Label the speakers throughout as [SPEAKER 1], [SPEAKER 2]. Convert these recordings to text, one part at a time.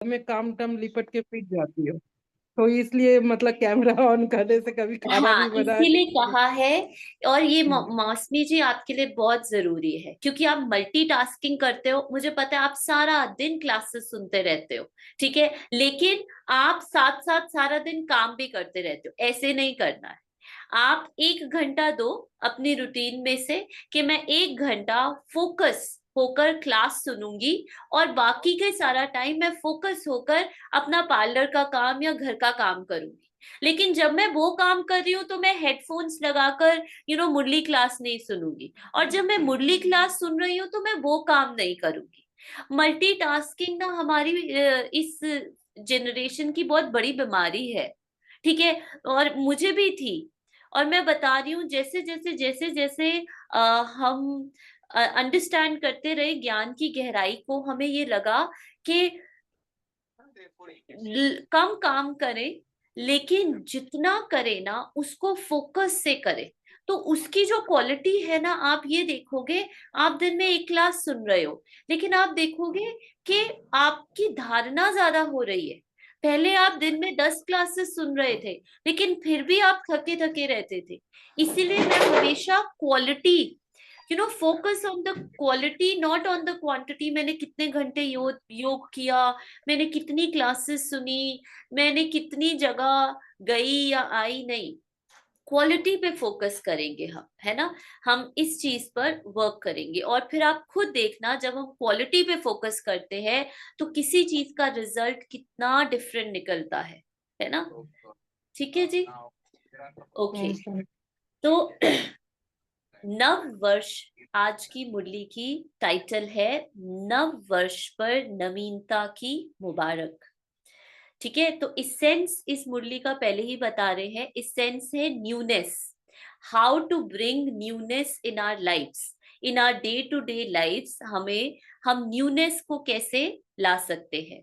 [SPEAKER 1] में काम टम लिपट के पीट जाती हो, तो इसलिए मतलब कैमरा ऑन करने से कभी खाना
[SPEAKER 2] हाँ,
[SPEAKER 1] नहीं बना।
[SPEAKER 2] इसीलिए कहा है। और ये
[SPEAKER 1] हम्म,
[SPEAKER 2] मौसमी जी आपके लिए बहुत जरूरी है, क्योंकि आप मल्टीटास्किंग करते हो, मुझे पता है आप सारा दिन क्लासेस सुनते रहते हो, ठीक है, लेकिन आप साथ साथ सारा दिन काम भी करते रहते हो, ऐसे नहीं करना है। आप 1 घंटा दो अपनी रूटीन में से कि मैं 1 घंटा फोकस होकर क्लास सुनूंगी, और बाकी के सारा टाइम मैं फोकस होकर अपना पार्लर का काम या घर का काम करूंगी। लेकिन जब मैं वो काम कर रही हूँ तो मैं हेडफोन्स लगाकर मुरली क्लास नहीं सुनूंगी, और जब मैं मुरली क्लास सुन रही हूँ तो मैं वो काम नहीं करूंगी। मल्टीटास्किंग ना हमारी इस जनरेशन की बहुत बड़ी बीमारी है, ठीक है, और मुझे भी थी। और मैं बता रही हूँ, जैसे जैसे जैसे जैसे हम अंडरस्टैंड करते रहे ज्ञान की गहराई को, हमें ये लगा कि कम काम करें, लेकिन जितना करे ना उसको फोकस से करे, तो उसकी जो क्वालिटी है ना, आप ये देखोगे, आप दिन में 1 क्लास सुन रहे हो, लेकिन आप देखोगे कि आपकी धारणा ज्यादा हो रही है। पहले आप दिन में 10 क्लासेस सुन रहे थे, लेकिन फिर भी आप थके थके रहते थे। इसीलिए मैं हमेशा quality, focus on the quality, not on the quantity. मैंने कितने घंटे योग किया, मैंने कितनी क्लासेस सुनी, मैंने कितनी जगह गई या आई, नहीं, क्वालिटी पे फोकस करेंगे हम, है ना। हम इस चीज पर वर्क करेंगे, और फिर आप खुद देखना, जब हम क्वालिटी पे फोकस करते हैं तो किसी चीज का रिजल्ट कितना डिफरेंट निकलता है ना। ठीक है जी, ओके।
[SPEAKER 1] हम्म,
[SPEAKER 2] तो नव वर्ष, आज की मुरली की टाइटल है नव वर्ष पर नवीनता की मुबारक। ठीक है, तो इसेंस इस मुरली का पहले ही बता रहे हैं, इसेंस है newness. How to bring newness in our lifes, in our day to day lifes, हम न्यूनेस को कैसे ला सकते हैं।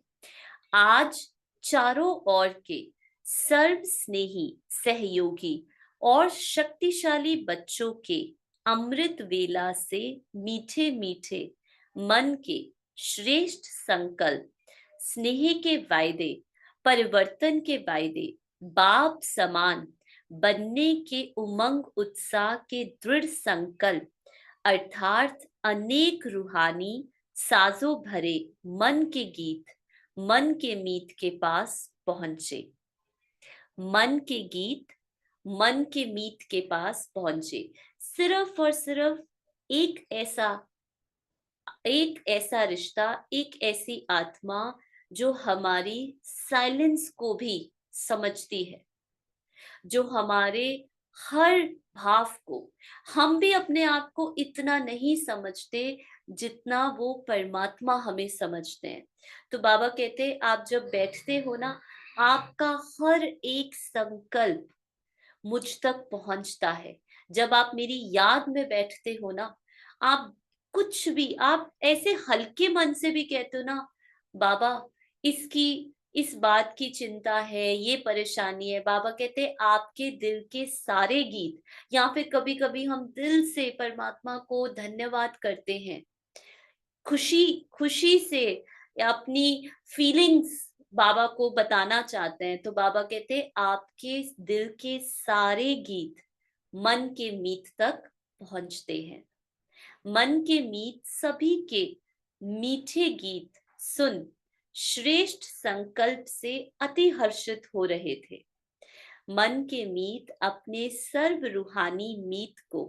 [SPEAKER 2] आज चारों ओर के सर्व स्नेही, सहयोगी और शक्तिशाली बच्चों के अमृत वेला से मीठे मीठे मन के श्रेष्ठ संकल्प, स्नेह के वायदे, परिवर्तन के वायदे, बाप समान बनने के उमंग उत्साह के दृढ़ संकल्प, अर्थात अनेक रूहानी साजों भरे मन के गीत, मन के मीत के पास पहुंचे। मन के गीत, मन के मीत के पास पहुंचे। सिर्फ और सिर्फ एक ऐसा एक ऐसा रिश्ता, एक ऐसी आत्मा जो हमारी साइलेंस को भी समझती है, जो हमारे हर भाव को, हम भी अपने आप को इतना नहीं समझते जितना वो परमात्मा हमें समझते हैं। तो बाबा कहते हैं, आप जब बैठते हो ना, आपका हर एक संकल्प मुझ तक पहुंचता है। जब आप मेरी याद में बैठते हो ना, आप कुछ भी, आप ऐसे हल्के मन से भी कहते हो ना, बाबा इसकी, इस बात की चिंता है, ये परेशानी है, बाबा कहते हैं आपके दिल के सारे गीत, या फिर कभी कभी हम दिल से परमात्मा को धन्यवाद करते हैं, खुशी खुशी से, या अपनी फीलिंग्स बाबा को बताना चाहते हैं, तो बाबा कहते हैं आपके दिल के सारे गीत मन के मीत तक पहुंचते हैं। मन के मीत सभी के मीठे गीत सुन श्रेष्ठ संकल्प से अति हर्षित हो रहे थे। मन के मीत अपने सर्व रूहानी मीत को,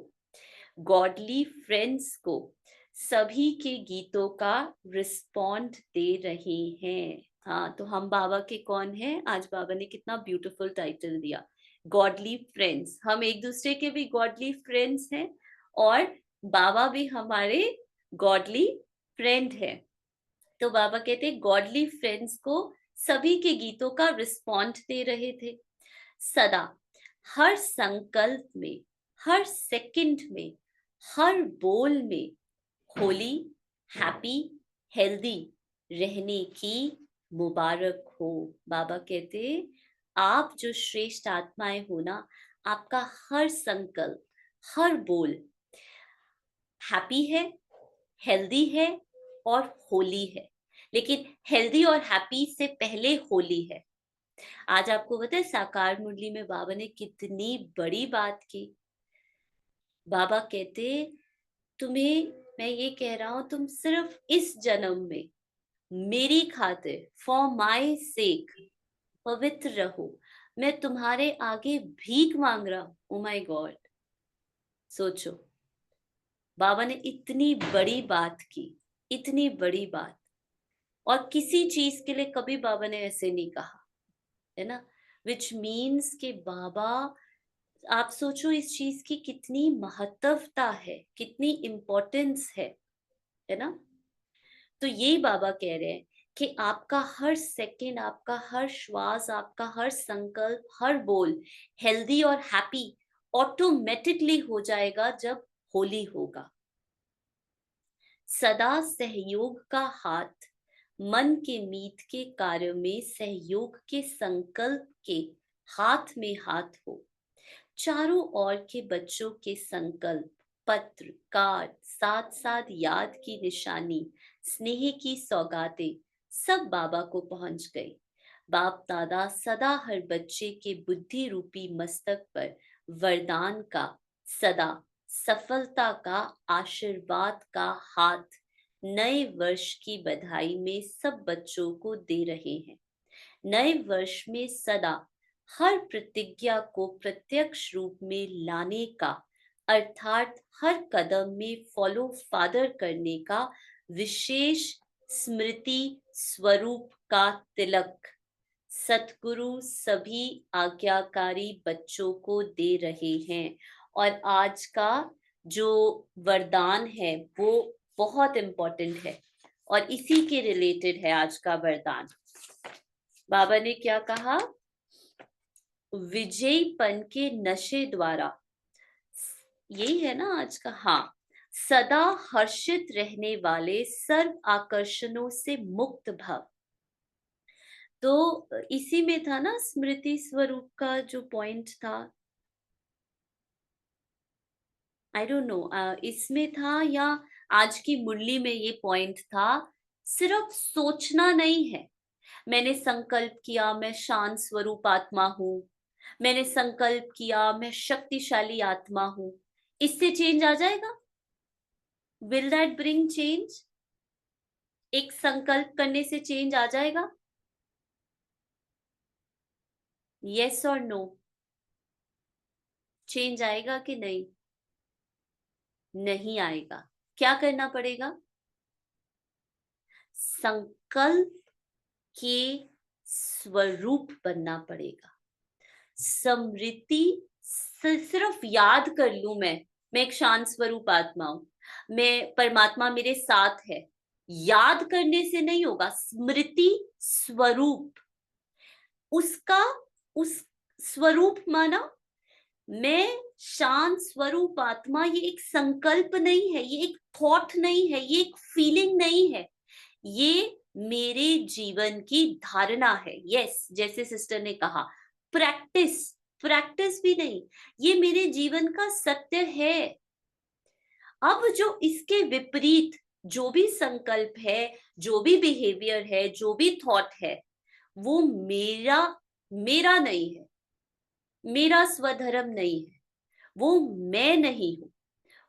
[SPEAKER 2] गॉडली फ्रेंड्स को, सभी के गीतों का रिस्पॉन्ड दे रहे हैं। हाँ, तो हम बाबा के कौन हैं, आज बाबा ने कितना ब्यूटीफुल टाइटल दिया, गॉडली फ्रेंड्स। हम एक दूसरे के भी गॉडली फ्रेंड्स हैं, और बाबा भी हमारे गॉडली फ्रेंड है। तो बाबा कहते गॉडली फ्रेंड्स को सभी के गीतों का रिस्पॉन्ड दे रहे थे। सदा, हर संकल्प में, हर सेकंड में, हर बोल में होली, हैप्पी, हेल्दी रहने की मुबारक हो। बाबा कहते आप जो श्रेष्ठ आत्माएं हो ना, आपका हर संकल्प, हर बोल हैप्पी है, हेल्दी है और होली है। लेकिन हेल्दी और हैप्पी से पहले होली है। आज आपको पता है साकार मुरली में बाबा ने कितनी बड़ी बात की। बाबा कहते, तुम्हें मैं ये कह रहा हूं, तुम सिर्फ इस जन्म में मेरी खातिर, फॉर माई सेक, पवित्र रहो। मैं तुम्हारे आगे भीख मांग रहा हूं। ओ माय गॉड, सोचो, बाबा ने इतनी बड़ी बात की, इतनी बड़ी बात, और किसी चीज के लिए कभी बाबा ने ऐसे नहीं कहा, है ना। विच मीन्स के बाबा, आप सोचो इस चीज की कितनी महत्वता है, कितनी इम्पोर्टेंस है ना। तो यही बाबा कह रहे हैं कि आपका हर सेकंड, आपका हर श्वास, आपका हर संकल्प, हर बोल हेल्दी और हैप्पी ऑटोमेटिकली हो जाएगा जब होली होगा। सदा सहयोग का हाथ, मन के मीत के कार्य में सहयोग के संकल्प के हाथ में हाथ हो। चारों ओर के बच्चों के संकल्प, पत्र, कार्ड, साथ साथ याद की निशानी, स्नेह की सौगातें सब बाबा को पहुंच गई। बाप दादा सदा हर बच्चे के बुद्धि रूपी मस्तक पर वरदान का, सदा सफलता का, आशीर्वाद का हाथ नए वर्ष की बधाई में सब बच्चों को दे रहे हैं। नए वर्ष में सदा हर प्रतिज्ञा को प्रत्यक्ष रूप में लाने का, अर्थात हर कदम में फॉलो फादर करने का विशेष स्मृति स्वरूप का तिलक सतगुरु सभी आज्ञाकारी बच्चों को दे रहे हैं। और आज का जो वरदान है वो बहुत इंपॉर्टेंट है और इसी के रिलेटेड है आज का वरदान। बाबा ने क्या कहा? विजयीपन के नशे द्वारा, यही है ना आज का, हाँ, सदा हर्षित रहने वाले सर्व आकर्षणों से मुक्त भव। तो इसी में था ना स्मृति स्वरूप का जो पॉइंट था, आई डोंट नो इसमें था या आज की मुरली में ये पॉइंट था। सिर्फ सोचना नहीं है, मैंने संकल्प किया मैं शांत स्वरूप आत्मा हूं, मैंने संकल्प किया मैं शक्तिशाली आत्मा हूं, इससे चेंज आ जाएगा? Will that bring change? एक संकल्प करने से चेंज आ जाएगा? यस और नो? चेंज आएगा कि नहीं? नहीं आएगा। क्या करना पड़ेगा? संकल्प के स्वरूप बनना पड़ेगा। स्मृति सिर्फ याद कर लूं मैं एक शांत स्वरूप आत्मा हूं, मैं परमात्मा मेरे साथ है, याद करने से नहीं होगा। स्मृति स्वरूप, उसका उस स्वरूप माना मैं शांत स्वरूप आत्मा, ये एक संकल्प नहीं है, ये एक थॉट नहीं है, ये एक फीलिंग नहीं है, ये मेरे जीवन की धारणा है। यस, जैसे सिस्टर ने कहा, प्रैक्टिस, प्रैक्टिस भी नहीं, ये मेरे जीवन का सत्य है। अब जो इसके विपरीत जो भी संकल्प है, जो भी बिहेवियर है, जो भी थॉट है, वो मेरा मेरा नहीं है, मेरा स्वधर्म नहीं है, वो मैं नहीं हूं,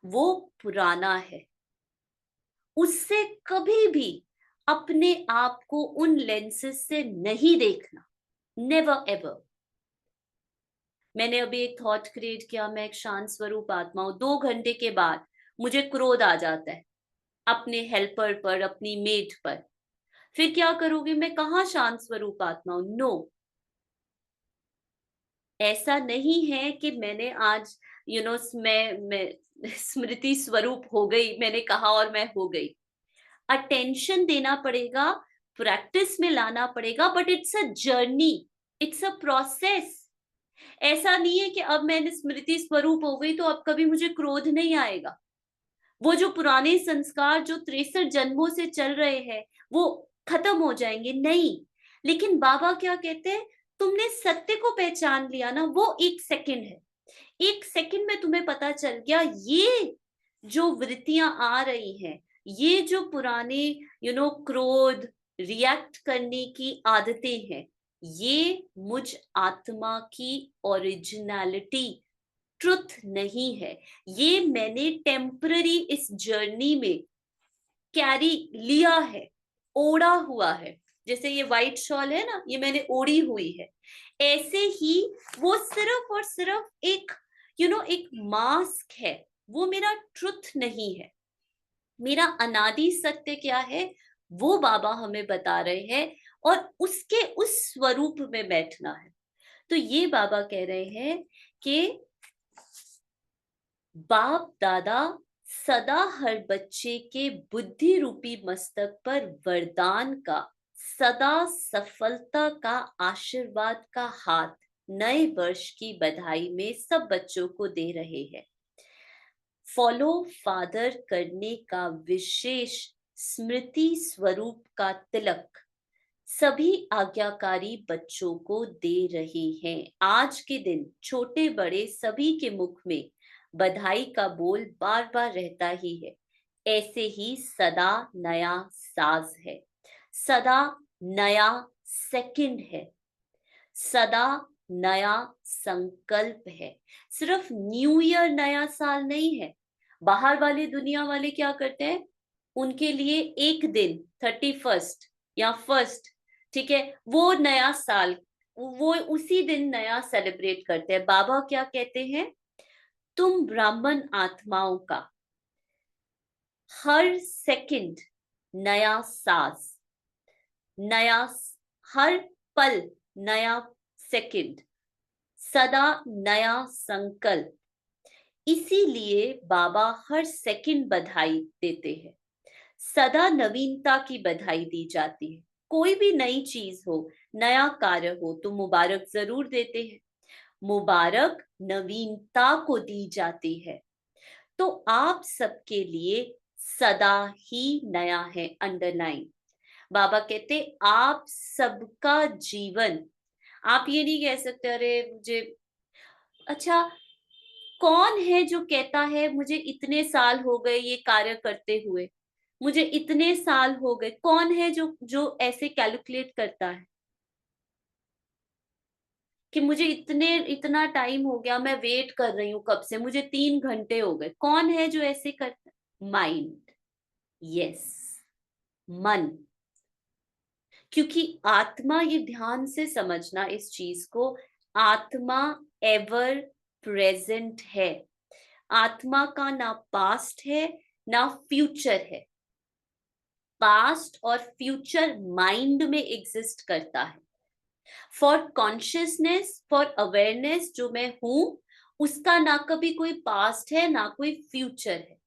[SPEAKER 2] वो पुराना है। उससे कभी भी अपने आप को उन लेंसेज से नहीं देखना, नेवर एवर। मैंने अभी एक थॉट क्रिएट किया, मैं एक शांत स्वरूप आत्मा हूं, 2 घंटे के बाद मुझे क्रोध आ जाता है अपने हेल्पर पर, अपनी मेट पर, फिर क्या करोगे? मैं कहाँ शांत स्वरूप आत्मा हूं? नो, ऐसा नहीं है कि मैंने आज मैं स्मृति स्वरूप हो गई, मैंने कहा और मैं हो गई। अटेंशन देना पड़ेगा, प्रैक्टिस में लाना पड़ेगा, but it's a journey, it's a process. ऐसा नहीं है कि अब मैंने स्मृति स्वरूप हो गई तो अब कभी मुझे क्रोध नहीं आएगा। वो जो पुराने संस्कार जो 63 जन्मों से चल रहे हैं वो खत्म हो जाएंगे? नहीं। लेकिन बाबा क्या कहते हैं? तुमने सत्य को पहचान लिया ना, वो 1 सेकंड है। 1 सेकंड में तुम्हें पता चल गया ये जो वृत्तियां आ रही हैं, ये जो पुराने क्रोध, रिएक्ट करने की आदतें हैं, ये मुझ आत्मा की ओरिजिनलिटी, ट्रुथ नहीं है। ये मैंने टेम्पररी इस जर्नी में कैरी लिया है, ओढ़ा हुआ है। जैसे ये व्हाइट शॉल है ना, ये मैंने ओढ़ी हुई है। ऐसे ही वो सिर्फ और सिर्फ एक एक मास्क है, वो मेरा ट्रुथ नहीं है। मेरा अनादि सत्य क्या है, वो बाबा हमें बता रहे हैं, और उसके उस स्वरूप में बैठना है। तो ये बाबा कह रहे हैं कि बाप दादा सदा हर बच्चे के बुद्धि रूपी मस्तक पर वरदान का, सदा सफलता का, आशीर्वाद का हाथ नए वर्ष की बधाई में सब बच्चों को दे रहे हैं। फॉलो फादर करने का विशेष स्मृति स्वरूप का तिलक सभी आज्ञाकारी बच्चों को दे रहे हैं। आज के दिन छोटे बड़े सभी के मुख में बधाई का बोल बार बार रहता ही है। ऐसे ही सदा नया साज है, सदा नया सेकंड है, सदा नया संकल्प है। सिर्फ न्यू ईयर नया साल नहीं है। बाहर वाले दुनिया वाले क्या करते हैं, उनके लिए एक दिन 31 या फर्स्ट, ठीक है, वो नया साल, वो उसी दिन नया सेलिब्रेट करते हैं। बाबा क्या कहते हैं, तुम ब्राह्मण आत्माओं का हर सेकंड नया साज, नया, हर पल नया सेकंड, सदा नया संकल्प। इसीलिए बाबा हर सेकंड बधाई देते हैं। सदा नवीनता की बधाई दी जाती है। कोई भी नई चीज हो, नया कार्य हो, तो मुबारक जरूर देते हैं। मुबारक नवीनता को दी जाती है। तो आप सबके लिए सदा ही नया है, अंडरलाइन। बाबा कहते आप सबका जीवन, आप ये नहीं कह सकते अरे मुझे, अच्छा कौन है जो कहता है मुझे इतने साल हो गए ये कार्य करते हुए, मुझे इतने साल हो गए, कौन है जो जो ऐसे कैलकुलेट करता है कि मुझे इतना टाइम हो गया, मैं वेट कर रही हूं कब से, मुझे 3 घंटे हो गए। कौन है जो ऐसे करता है? माइंड, यस, मन। क्योंकि आत्मा, ये ध्यान से समझना इस चीज को, आत्मा एवर प्रेजेंट है। आत्मा का ना पास्ट है ना फ्यूचर है। पास्ट और फ्यूचर माइंड में एग्जिस्ट करता है। फॉर कॉन्शियसनेस, फॉर अवेयरनेस जो मैं हूं, उसका ना कभी कोई पास्ट है ना कोई फ्यूचर है।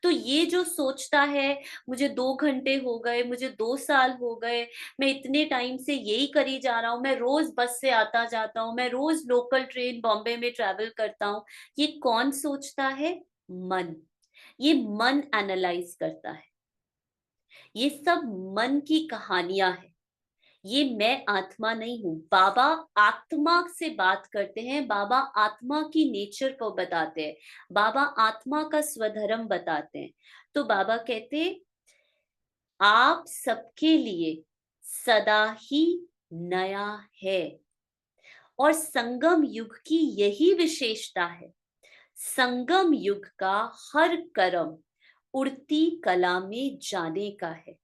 [SPEAKER 2] तो ये जो सोचता है मुझे 2 घंटे हो गए, मुझे 2 साल हो गए, मैं इतने टाइम से यही करी जा रहा हूँ, मैं रोज बस से आता जाता हूँ, मैं रोज लोकल ट्रेन बॉम्बे में ट्रैवल करता हूँ, ये कौन सोचता है? मन। ये मन एनालाइज करता है। ये सब मन की कहानियां हैं। ये मैं आत्मा नहीं हूं। बाबा आत्मा से बात करते हैं, बाबा आत्मा की नेचर को बताते हैं, बाबा आत्मा का स्वधर्म बताते हैं। तो बाबा कहते आप सबके लिए सदा ही नया है। और संगम युग की यही विशेषता है। संगम युग का हर कर्म उड़ती कला में जाने का है।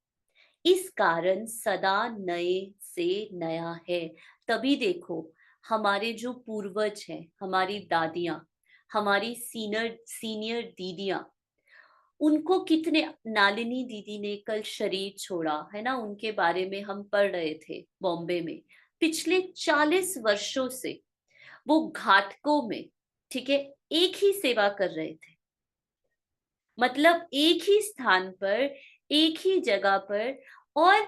[SPEAKER 2] इस कारण सदा नए से नया है। तभी देखो, हमारे जो पूर्वज हैं, हमारी दादियां, हमारी सीनियर सीनियर दीदियां, उनको कितने, नालिनी दीदी ने कल शरीर छोड़ा है ना, उनके बारे में हम पढ़ रहे थे बॉम्बे में। पिछले 40 वर्षों से वो घाटकों में, ठीक है, एक ही सेवा कर रहे थे। मतलब एक ही स्थान पर, एक ही जगह पर। और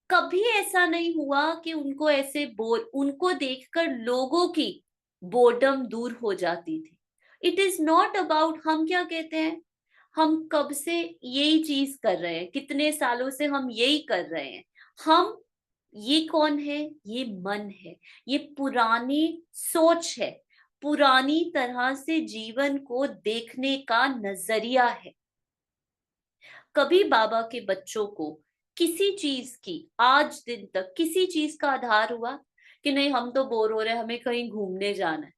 [SPEAKER 2] कभी ऐसा नहीं हुआ कि उनको ऐसे बोर, उनको देखकर लोगों की बोर्डम दूर हो जाती थी। इट इज नॉट अबाउट हम क्या कहते हैं, हम कब से यही चीज कर रहे हैं, कितने सालों से हम यही कर रहे हैं। हम, ये कौन है? ये मन है। ये पुरानी सोच है, पुरानी तरह से जीवन को देखने का नजरिया है। कभी बाबा के बच्चों को किसी चीज की आज दिन तक किसी चीज का आधार हुआ कि नहीं हम तो बोर हो रहे हैं, हमें कहीं घूमने जाना है,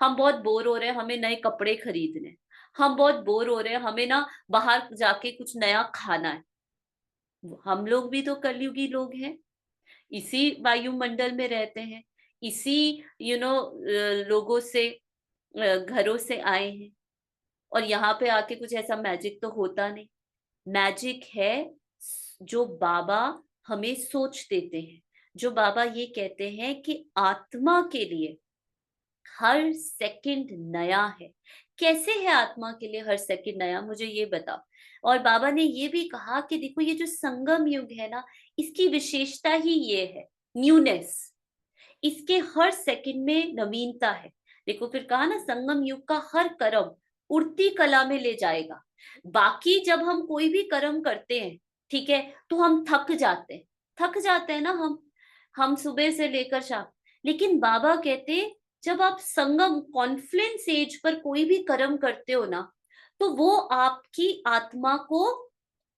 [SPEAKER 2] हम बहुत बोर हो रहे हैं, हमें नए कपड़े खरीदने हैं, हम बहुत बोर हो रहे हैं, हमें ना बाहर जाके कुछ नया खाना है। हम लोग भी तो कलयुगी लोग हैं, इसी वायुमंडल में रहते हैं, इसी लोगों से घरों से आए हैं, और यहाँ पे आके कुछ ऐसा मैजिक तो होता नहीं। मैजिक है जो बाबा हमें सोच देते हैं, जो बाबा ये कहते हैं कि आत्मा के लिए हर सेकंड नया है। कैसे है आत्मा के लिए हर सेकंड नया, मुझे ये बताओ। और बाबा ने ये भी कहा कि देखो ये जो संगम युग है ना, इसकी विशेषता ही ये है, न्यूनेस, इसके हर सेकंड में नवीनता है। देखो फिर कहा ना, संगम युग का हर कर्म उड़ती कला में ले जाएगा। बाकी जब हम कोई भी कर्म करते हैं, ठीक है, तो हम थक जाते हैं ना, हम सुबह से लेकर शाम। लेकिन बाबा कहते, जब आप संगम कॉन्फ्लुएंस एज पर कोई भी कर्म करते हो ना, तो वो आपकी आत्मा को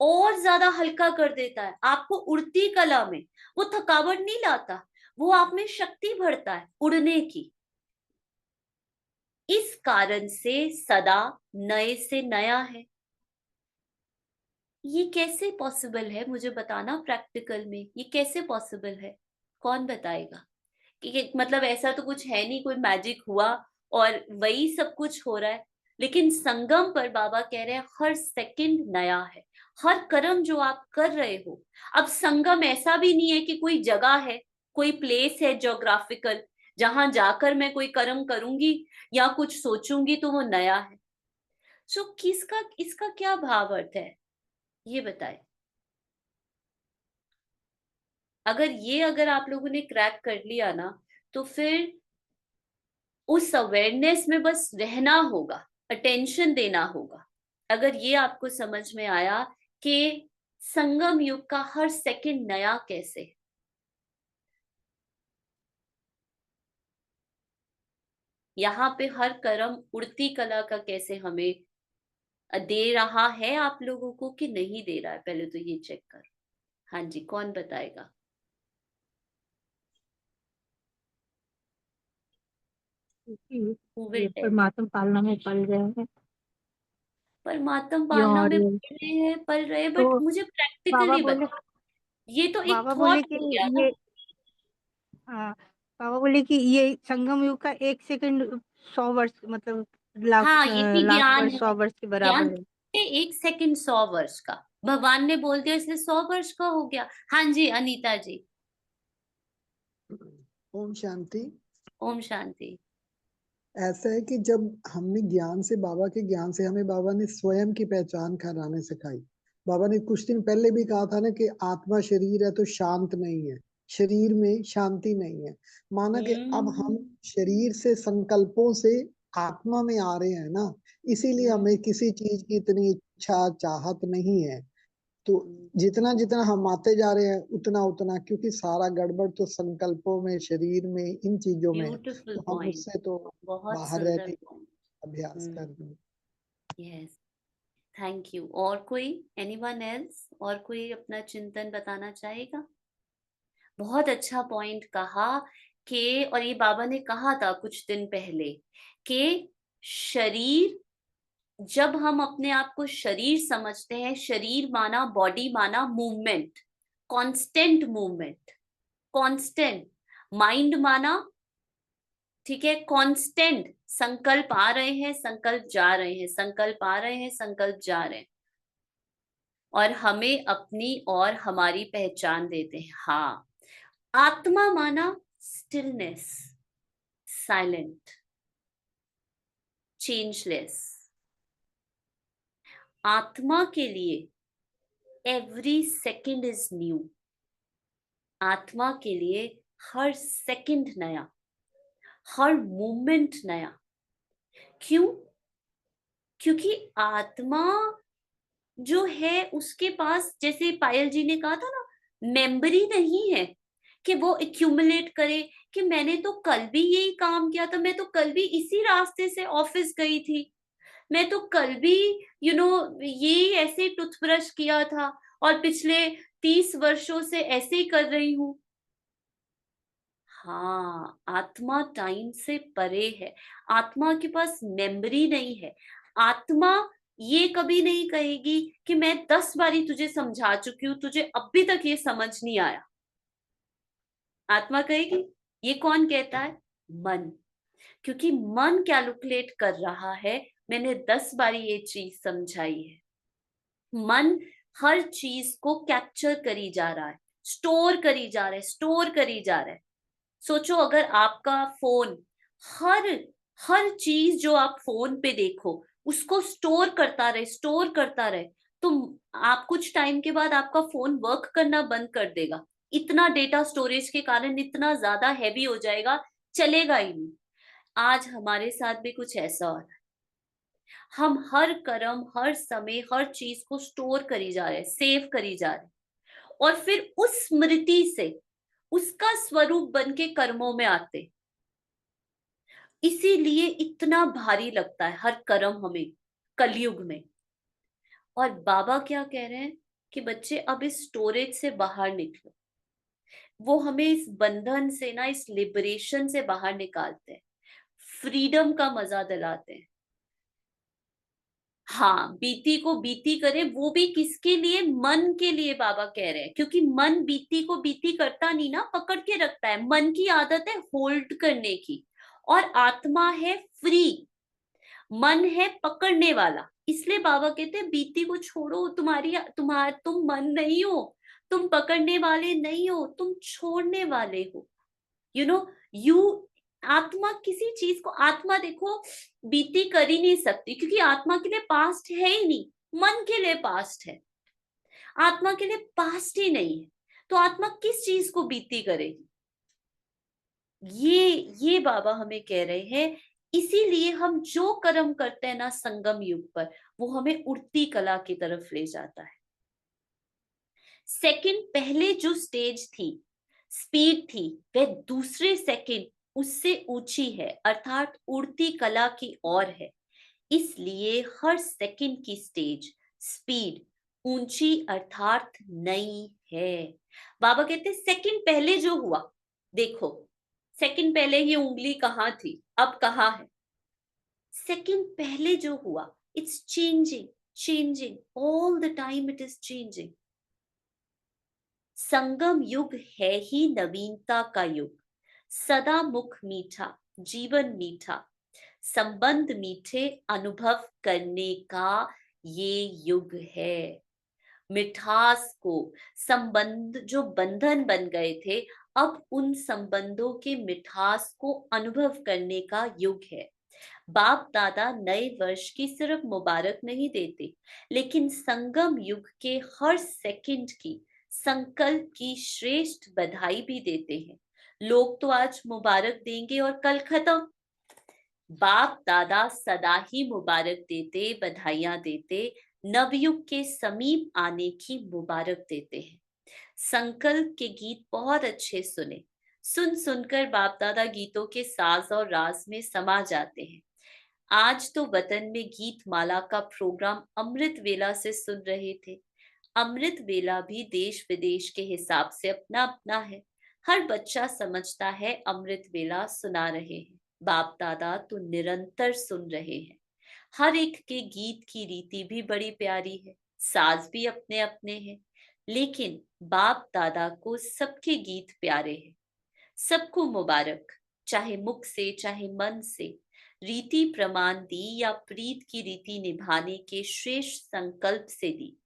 [SPEAKER 2] और ज्यादा हल्का कर देता है, आपको उड़ती कला में, वो थकावट नहीं लाता, वो आप में शक्ति भरता है उड़ने की। इस कारण से सदा नए से नया है। ये कैसे पॉसिबल है, मुझे बताना प्रैक्टिकल में, ये कैसे पॉसिबल है, कौन बताएगा? कि मतलब ऐसा तो कुछ है नहीं, कोई मैजिक हुआ और वही सब कुछ हो रहा है। लेकिन संगम पर बाबा कह रहे हैं हर सेकंड नया है, हर कर्म जो आप कर रहे हो। अब संगम ऐसा भी नहीं है कि कोई जगह है, कोई प्लेस है ज्योग्राफिकल, जहां जाकर मैं कोई कर्म करूंगी या कुछ सोचूंगी तो वो नया है। सो किसका इसका क्या भाव अर्थ है, ये बताए। अगर आप लोगों ने क्रैक कर लिया ना, तो फिर उस अवेयरनेस में बस रहना होगा, अटेंशन देना होगा। अगर ये आपको समझ में आया कि संगम युग का हर सेकंड नया कैसे है। यहाँ पे हर कर्म उड़ती कला का कैसे हमें दे रहा है आप लोगों को, कि नहीं दे रहा है, पहले तो ये चेक करो। हाँ जी, कौन बताएगा?
[SPEAKER 3] क्योंकि
[SPEAKER 2] हु
[SPEAKER 3] ये
[SPEAKER 2] विल टेल?
[SPEAKER 3] परमात्मा पालना में पल गए हैं।
[SPEAKER 2] परमात्मा पालना
[SPEAKER 3] और
[SPEAKER 2] में पल रहे, बट
[SPEAKER 3] तो
[SPEAKER 2] मुझे
[SPEAKER 3] बाबा
[SPEAKER 2] प्रैक्टिकली
[SPEAKER 3] बोले
[SPEAKER 2] बता। ये तो एक
[SPEAKER 3] बाबा बोले
[SPEAKER 2] थॉट
[SPEAKER 3] कि
[SPEAKER 2] हो गया ना।
[SPEAKER 3] ये हाँ, बाबा बोले कि ये संगम युग का 1 सेकंड 100 वर्ष, मतलब
[SPEAKER 2] हाँ, ये भी
[SPEAKER 3] लाख
[SPEAKER 2] ज्ञान
[SPEAKER 3] वर्ष
[SPEAKER 2] है।
[SPEAKER 3] 100 वर्ष के
[SPEAKER 2] ज्ञान
[SPEAKER 3] बराबर है।
[SPEAKER 2] है, 1 सेकंड 100 वर्ष का। भगवान ने बोल दिया इसलिए 100 वर्ष का हो गया। हाँ जी, अनीता जी।
[SPEAKER 4] ओम शांति।
[SPEAKER 2] ओम शांति।
[SPEAKER 4] ऐसा है कि जब हमने ज्ञान से, बाबा के ज्ञान से, हमें बाबा ने स्वयं की पहचान कराने सिखाई। बाबा ने कुछ दिन पहले भी कहा था ना कि आत्मा शरीर है तो शांत नहीं है, शरीर में शांति नहीं है। माना कि अब हम
[SPEAKER 2] हम्म।
[SPEAKER 4] शरीर से, संकल्पों से आत्मा में आ रहे हैं ना, इसीलिए हमें किसी चीज की इतनी इच्छा चाहत नहीं है। तो जितना जितना हम आते जा रहे हैं उतना उतना, क्योंकि सारा गड़बड़ तो संकल्पों में, शरीर में, इन चीजों में है,
[SPEAKER 2] ब्यूटीफुल
[SPEAKER 4] तो हम
[SPEAKER 2] पॉइंट,
[SPEAKER 4] उससे तो
[SPEAKER 2] बहुत
[SPEAKER 4] बाहर
[SPEAKER 2] सुंदर
[SPEAKER 4] रहने का
[SPEAKER 2] पॉइंट।
[SPEAKER 4] अभ्यास कर
[SPEAKER 2] हम्म।
[SPEAKER 4] रहे हैं।
[SPEAKER 2] Yes, thank you. और कोई, एनीवन एल्स, और कोई अपना चिंतन बताना चाहेगा? बहुत अच्छा पॉइंट कहा कि, और ये बाबा ने कहा था कुछ दिन पहले कि शरीर, जब हम अपने आप को शरीर समझते हैं, शरीर माना बॉडी माना movement, constant movement, constant. Mind माना, ठीक है, कांस्टेंट, संकल्प आ रहे हैं, संकल्प जा रहे हैं, संकल्प आ रहे हैं, संकल्प जा रहे हैं, और हमें अपनी और हमारी पहचान देते हैं। हाँ, आत्मा माना स्टिलनेस, साइलेंट, चेंजलेस। आत्मा के लिए एवरी सेकंड इज न्यू। आत्मा के लिए हर सेकंड नया, हर मोमेंट नया। क्यों? क्योंकि आत्मा जो है उसके पास, जैसे पायल जी ने कहा था ना, मेमोरी नहीं है कि वो एक्यूमुलेट करे कि मैंने तो कल भी यही काम किया था, मैं तो कल भी इसी रास्ते से ऑफिस गई थी, मैं तो कल भी ये ऐसे टूथब्रश किया था, और पिछले 30 वर्षों से ऐसे ही कर रही हूं। हाँ, आत्मा टाइम से परे है, आत्मा के पास मेमोरी नहीं है। आत्मा ये कभी नहीं कहेगी कि मैं 10 बारी तुझे समझा चुकी हूं, तुझे अब भी तक ये समझ नहीं आया। आत्मा कहेगी, ये कौन कहता है? मन। क्योंकि मन कैलकुलेट कर रहा है, मैंने 10 बारी ये चीज समझाई है। मन हर चीज को कैप्चर करी जा रहा है, स्टोर करी जा रहा है, स्टोर करी जा रहा है। सोचो, अगर आपका फोन हर हर चीज जो आप फोन पे देखो उसको स्टोर करता रहे, स्टोर करता रहे, तो आप कुछ टाइम के बाद आपका फोन वर्क करना बंद कर देगा। इतना डेटा स्टोरेज के कारण इतना ज्यादा हैवी हो जाएगा, चलेगा ही नहीं। आज हमारे साथ भी कुछ ऐसा हो रहा है। हम हर कर्म, हर समय, हर चीज को स्टोर करी जा रहे हैं, सेव करी जा रहे हैं, और फिर उस स्मृति से उसका स्वरूप बन के कर्मों में आते। इसीलिए इतना भारी लगता है हर कर्म हमें कलयुग में। और बाबा क्या कह रहे हैं कि बच्चे अब इस स्टोरेज से बाहर निकलो। वो हमें इस बंधन से ना, इस लिबरेशन से बाहर निकालते हैं, फ्रीडम का मजा दिलाते हैं। हाँ, बीती को बीती करे, वो भी किसके लिए? मन के लिए बाबा कह रहे हैं। क्योंकि मन बीती को बीती करता नहीं ना, पकड़ के रखता है। मन की आदत है होल्ड करने की, और आत्मा है फ्री, मन है पकड़ने वाला। इसलिए बाबा कहते हैं बीती को छोड़ो, तुम मन नहीं हो, तुम पकड़ने वाले नहीं हो, तुम छोड़ने वाले हो। यू आत्मा किसी चीज को, आत्मा देखो बीती कर ही नहीं सकती, क्योंकि आत्मा के लिए पास्ट है ही नहीं, मन के लिए पास्ट है, आत्मा के लिए पास्ट ही नहीं है। तो आत्मा किस चीज को बीती करेगी? ये बाबा हमें कह रहे हैं। इसीलिए हम जो कर्म करते हैं ना संगम युग पर, वो हमें उड़ती कला की तरफ ले जाता है। सेकंड पहले जो स्टेज थी, स्पीड थी, वह दूसरे सेकंड उससे ऊंची है, अर्थात उड़ती कला की ओर है। इसलिए हर सेकंड की स्टेज, स्पीड ऊंची अर्थात नई है। बाबा कहते सेकंड पहले जो हुआ, देखो सेकंड पहले ये उंगली कहाँ थी, अब कहाँ है? सेकंड पहले जो हुआ, it's changing, changing all the time, it is changing. Sangam युग है ही नवीनता का युग, सदा मुख मीठा, जीवन मीठा, संबंध मीठे अनुभव करने का ये युग है। मिठास को, संबंध जो बंधन बन गए थे, अब उन संबंधों के मिठास को अनुभव करने का युग है। बाप दादा नए वर्ष की सिर्फ मुबारक नहीं देते, लेकिन संगम युग के हर सेकंड की, संकल्प की श्रेष्ठ बधाई भी देते हैं। लोग तो आज मुबारक देंगे और कल खत्म। बाप दादा सदा ही मुबारक देते, बधाइयां देते, नवयुग के समीप आने की मुबारक देते हैं। संकल्प के गीत बहुत अच्छे सुने, सुन सुनकर बाप दादा गीतों के साज और राज में समा जाते हैं। आज तो वतन में गीत माला का प्रोग्राम अमृत वेला से सुन रहे थे। अमृत वेला भी देश विदेश के हिसाब से अपना अपना है। हर बच्चा समझता है अमृत वेला सुना रहे हैं, बाप दादा तो निरंतर सुन रहे हैं। हर एक के गीत की रीति भी बड़ी प्यारी है, साज भी अपने अपने हैं, लेकिन बाप दादा को सबके गीत प्यारे हैं। सबको मुबारक, चाहे मुख से चाहे मन से, रीति प्रमाण दी या प्रीत की रीति निभाने के श्रेष्ठ संकल्प से दी।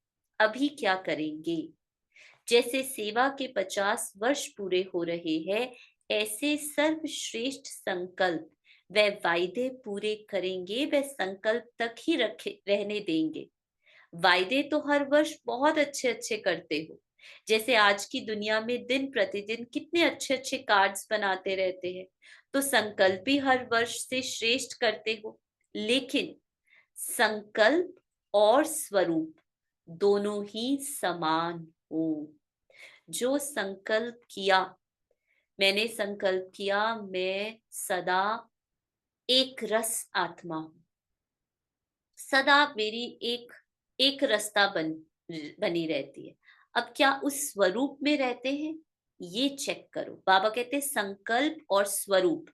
[SPEAKER 2] अभी क्या करेंगे? जैसे सेवा के 50 वर्ष पूरे हो रहे हैं, ऐसे सर्वश्रेष्ठ संकल्प व वायदे पूरे करेंगे, व संकल्प तक ही रहने देंगे। वायदे तो हर वर्ष बहुत अच्छे अच्छे करते हो, जैसे आज की दुनिया में दिन प्रतिदिन कितने अच्छे अच्छे कार्ड्स बनाते रहते हैं, तो संकल्प भी हर वर्ष से श्रेष्ठ करते हो। लेकिन संकल्प और स्वरूप दोनों ही समान हो। जो संकल्प किया, मैंने संकल्प किया मैं सदा एक रस आत्मा हूं, सदा मेरी एक एक रास्ता बनी रहती है। अब क्या उस स्वरूप में रहते हैं, ये चेक करो। बाबा कहते हैं संकल्प और स्वरूप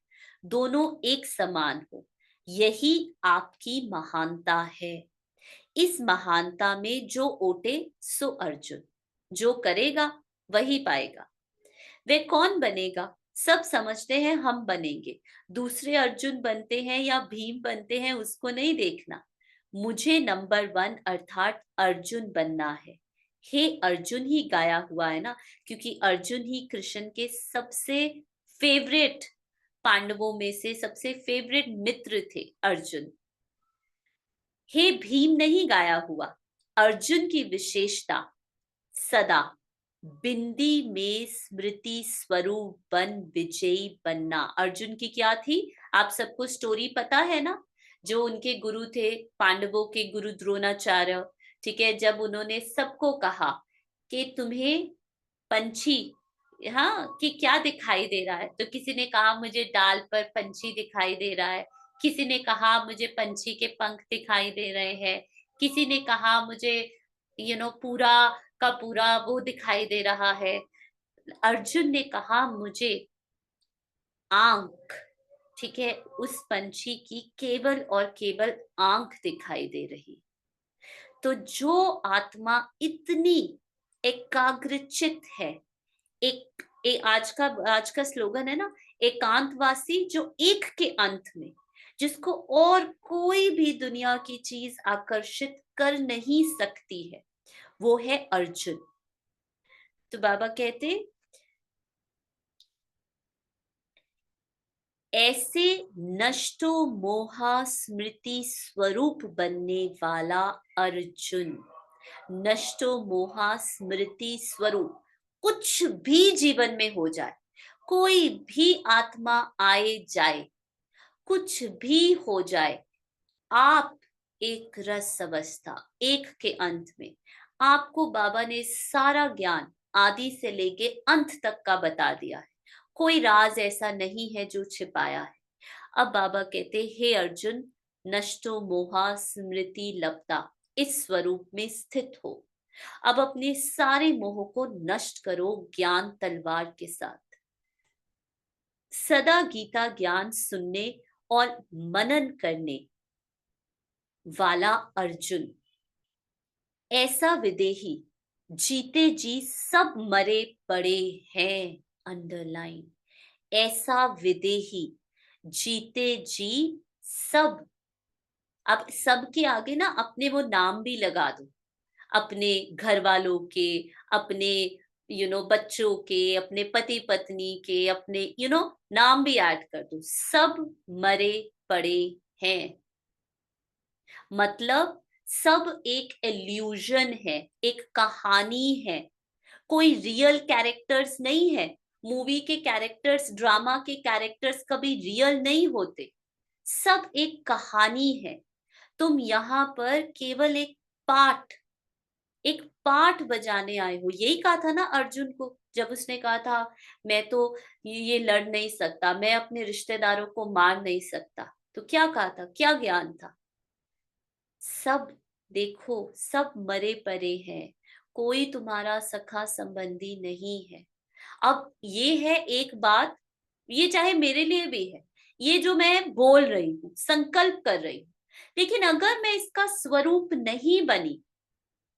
[SPEAKER 2] दोनों एक समान हो, यही आपकी महानता है। इस महानता में जो ओटे सो अर्जुन, जो करेगा वही पाएगा। वे कौन बनेगा? सब समझते हैं हम बनेंगे, दूसरे अर्जुन बनते हैं या भीम बनते हैं उसको नहीं देखना, मुझे नंबर 1 अर्थात अर्जुन बनना है। हे अर्जुन ही गाया हुआ है ना, क्योंकि अर्जुन ही कृष्ण के सबसे फेवरेट, पांडवों में से सबसे फेवरेट मित्र थे अर्जुन। हे भीम नहीं गाया हुआ, अर्जुन की विशेषता सदा बिंदी में स्मृति स्वरूप बन विजयी बनना। अर्जुन की क्या थी? आप सबको स्टोरी पता है ना, जो उनके गुरु थे, पांडवों के गुरु द्रोणाचार्य, ठीक है, जब उन्होंने सबको कहा कि तुम्हें पंछी, हाँ, कि क्या दिखाई दे रहा है, तो किसी ने कहा मुझे डाल पर पंछी दिखाई दे रहा है, किसी ने कहा मुझे पंछी के पंख दिखाई दे रहे हैं, किसी ने कहा मुझे पूरा का पूरा वो दिखाई दे रहा है। अर्जुन ने कहा मुझे आंख, ठीक है, उस पंछी की केवल और केवल आंख दिखाई दे रही। तो जो आत्मा इतनी एकाग्रचित है, आज का स्लोगन है ना, एकांतवासी जो एक के अंत में, जिसको और कोई भी दुनिया की चीज आकर्षित कर नहीं सकती है, वो है अर्जुन। तो बाबा कहते ऐसे नष्टो मोहा स्मृति स्वरूप बनने वाला अर्जुन, नष्टो मोहा स्मृति स्वरूप, कुछ भी जीवन में हो जाए, कोई भी आत्मा आए जाए, कुछ भी हो जाए, आप एक रस अवस्था, एक के अंत में, आपको बाबा ने सारा ज्ञान आदि से लेके अंत तक का बता दिया है, कोई राज ऐसा नहीं है जो छिपाया है। अब बाबा कहते हे अर्जुन, नष्टो मोहा स्मृति लपता, इस स्वरूप में स्थित हो। अब अपने सारे मोह को नष्ट करो ज्ञान तलवार के साथ। सदा गीता ज्ञान सुनने और मनन करने वाला अर्जुन, ऐसा विदेही जीते जी सब मरे पड़े हैं, अंडरलाइन, ऐसा विदेही जीते जी सब। अब सब के आगे ना अपने वो नाम भी लगा दो, अपने घर वालों के, अपने बच्चों के, अपने पति पत्नी के, अपने नाम भी ऐड कर दो, सब मरे पड़े हैं। मतलब सब एक इल्यूजन है, एक कहानी है, कोई रियल कैरेक्टर्स नहीं है। मूवी के कैरेक्टर्स, ड्रामा के कैरेक्टर्स कभी रियल नहीं होते, सब एक कहानी है। तुम यहाँ पर केवल एक पार्ट बजाने आए हो। यही कहा था ना अर्जुन को, जब उसने कहा था मैं तो ये लड़ नहीं सकता, मैं अपने रिश्तेदारों को मार नहीं सकता, तो क्या कहा था, क्या ज्ञान था? सब देखो, सब मरे पड़े हैं, कोई तुम्हारा सखा संबंधी नहीं है। अब ये है एक बात, ये चाहे मेरे लिए भी है, ये जो मैं बोल रही हूँ, संकल्प कर रही हूँ, लेकिन अगर मैं इसका स्वरूप नहीं बनी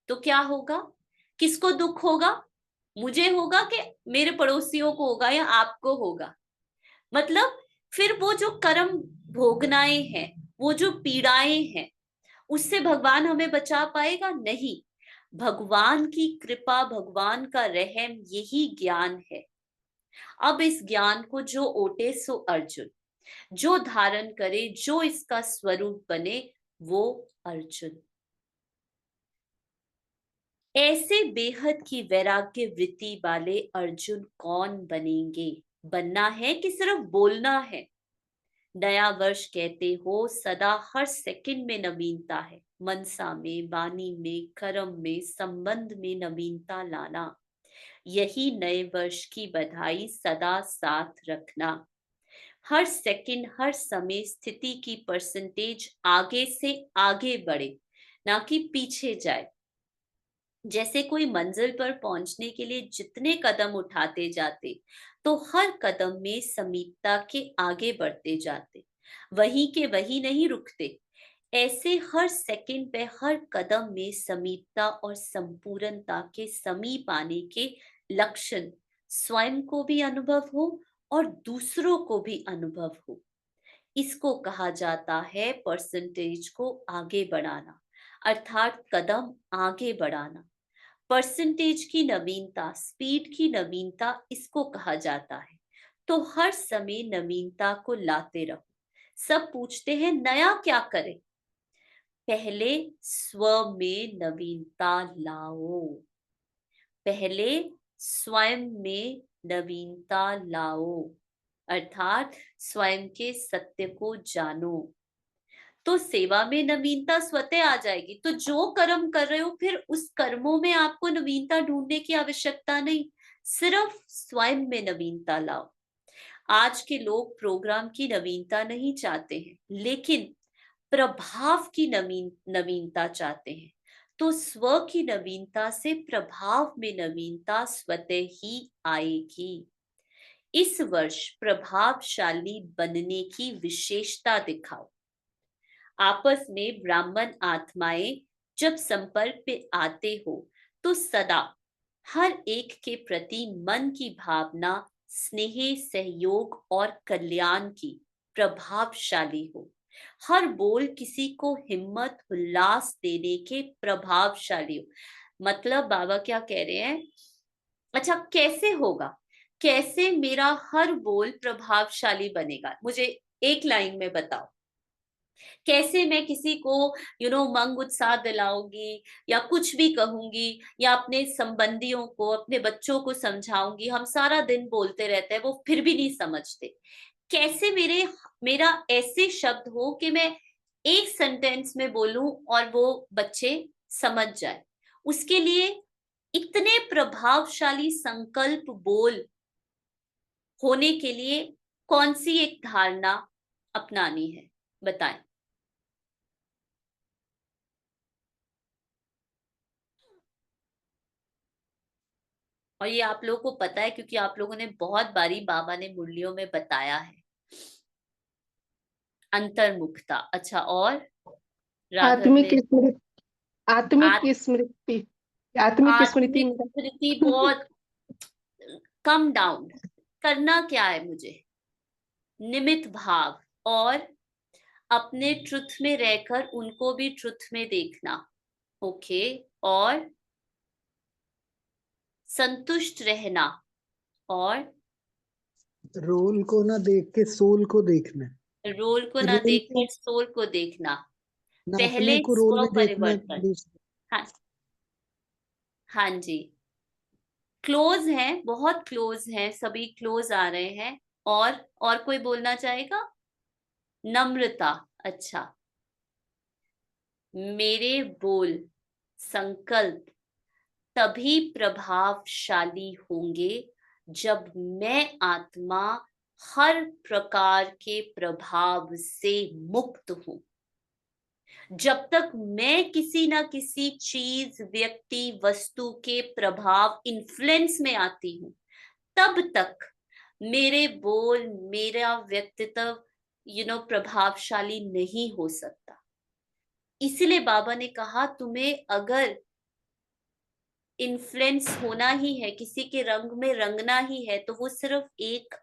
[SPEAKER 2] तो क्या होगा? किसको दुख होगा? मुझे होगा कि मेरे पड़ोसियों को होगा या आपको होगा? मतलब फिर वो जो कर्म भोगनाएं हैं, वो जो पीड़ाएं हैं, उससे भगवान हमें बचा पाएगा? नहीं। भगवान की कृपा, भगवान का रहम, यही ज्ञान है। अब इस ज्ञान को जो ओटे सो अर्जुन, जो धारण करे, जो इसका स्वरूप बने, वो अर्जुन। ऐसे बेहद की वैराग्य वृत्ति वाले अर्जुन कौन बनेंगे? बनना है कि सिर्फ बोलना है? नया वर्ष कहते हो, सदा हर सेकंड में नवीनता है, मनसा में, वाणी में, कर्म में, संबंध में नवीनता लाना, यही नए वर्ष की बधाई, सदा साथ रखना। हर सेकंड, हर समय स्थिति की परसेंटेज आगे से आगे बढ़े, ना कि पीछे जाए। जैसे कोई मंजिल पर पहुंचने के लिए जितने कदम उठाते जाते, तो हर कदम में समीपता के आगे बढ़ते जाते, वहीं के वहीं नहीं रुकते। ऐसे हर सेकंड पे, हर कदम में समीपता और संपूर्णता के समीप आने के लक्षण स्वयं को भी अनुभव हो और दूसरों को भी अनुभव हो। इसको कहा जाता है परसेंटेज को आगे बढ़ाना, अर्थात कदम आगे बढ़ाना। परसेंटेज की नवीनता, स्पीड की नवीनता, इसको कहा जाता है। तो हर समय नवीनता को लाते रहो। सब पूछते हैं नया क्या करें? पहले स्व में नवीनता लाओ। पहले स्वयं में नवीनता लाओ, अर्थात स्वयं के सत्य को जानो, तो सेवा में नवीनता स्वतः आ जाएगी। तो जो कर्म कर रहे हो, फिर उस कर्मों में आपको नवीनता ढूंढने की आवश्यकता नहीं, सिर्फ स्वयं में नवीनता लाओ। आज के लोग प्रोग्राम की नवीनता नहीं चाहते हैं, लेकिन प्रभाव की नवीनता चाहते हैं। तो स्व की नवीनता से प्रभाव में नवीनता स्वतः ही आएगी। इस वर्ष प्रभावशाली बनने की विशेषता दिखाओ। आपस में ब्राह्मण आत्माएं जब संपर्क पे आते हो, तो सदा हर एक के प्रति मन की भावना, स्नेह, सहयोग और कल्याण की प्रभावशाली हो। हर बोल किसी को हिम्मत, उल्लास देने के प्रभावशाली हो। मतलब बाबा क्या कह रहे हैं? अच्छा, कैसे होगा? कैसे मेरा हर बोल प्रभावशाली बनेगा? मुझे एक लाइन में बताओ। कैसे मैं किसी को मंग उत्साह दिलाऊंगी, या कुछ भी कहूंगी, या अपने संबंधियों को, अपने बच्चों को समझाऊंगी। हम सारा दिन बोलते रहते हैं, वो फिर भी नहीं समझते। कैसे मेरा ऐसे शब्द हो कि मैं एक सेंटेंस में बोलूं और वो बच्चे समझ जाए। उसके लिए इतने प्रभावशाली संकल्प बोल होने के लिए कौन सी एक धारणा अपनानी है? बताएं। और ये आप लोगों को पता है, क्योंकि आप लोगों ने बहुत बारी बाबा ने मुरलियों में बताया है। अंतर्मुखता। अच्छा, और राघव
[SPEAKER 5] आत्मिक
[SPEAKER 2] ने?
[SPEAKER 5] स्मृति, आत्मिक
[SPEAKER 2] आत,
[SPEAKER 5] स्मृति, आत्मिक स्मृति
[SPEAKER 2] आत्मिक
[SPEAKER 5] में
[SPEAKER 2] स्मृति बहुत कम डाउन करना। क्या है मुझे? निमित्त भाव, और अपने ट्रुथ में रहकर उनको भी ट्रुथ में देखना। ओके, और संतुष्ट रहना, और
[SPEAKER 4] रोल को ना देख के सोल को देखना,
[SPEAKER 2] रोल को ना
[SPEAKER 4] रोल को
[SPEAKER 2] देखकर सोल को देखना।
[SPEAKER 4] ना अपने
[SPEAKER 2] पहले
[SPEAKER 4] को रोल
[SPEAKER 2] स्व
[SPEAKER 4] में देखना
[SPEAKER 2] परिवर्तन।
[SPEAKER 4] दूसरे।
[SPEAKER 2] हाँ, हाँ जी, क्लोज हैं, बहुत क्लोज हैं, सभी क्लोज आ रहे हैं। और कोई बोलना चाहेगा? नम्रता। अच्छा, मेरे बोल, संकल्प तभी प्रभावशाली होंगे जब मैं आत्मा हर प्रकार के प्रभाव से मुक्त हूं। जब तक मैं किसी ना किसी चीज, व्यक्ति, वस्तु के प्रभाव, इन्फ्लुएंस में आती हूं, तब तक मेरे बोल, मेरा व्यक्तित्व प्रभावशाली नहीं हो सकता। इसलिए बाबा ने कहा, तुम्हें अगर इन्फ्लुएंस होना ही है, किसी के रंग में रंगना ही है, तो वो सिर्फ एक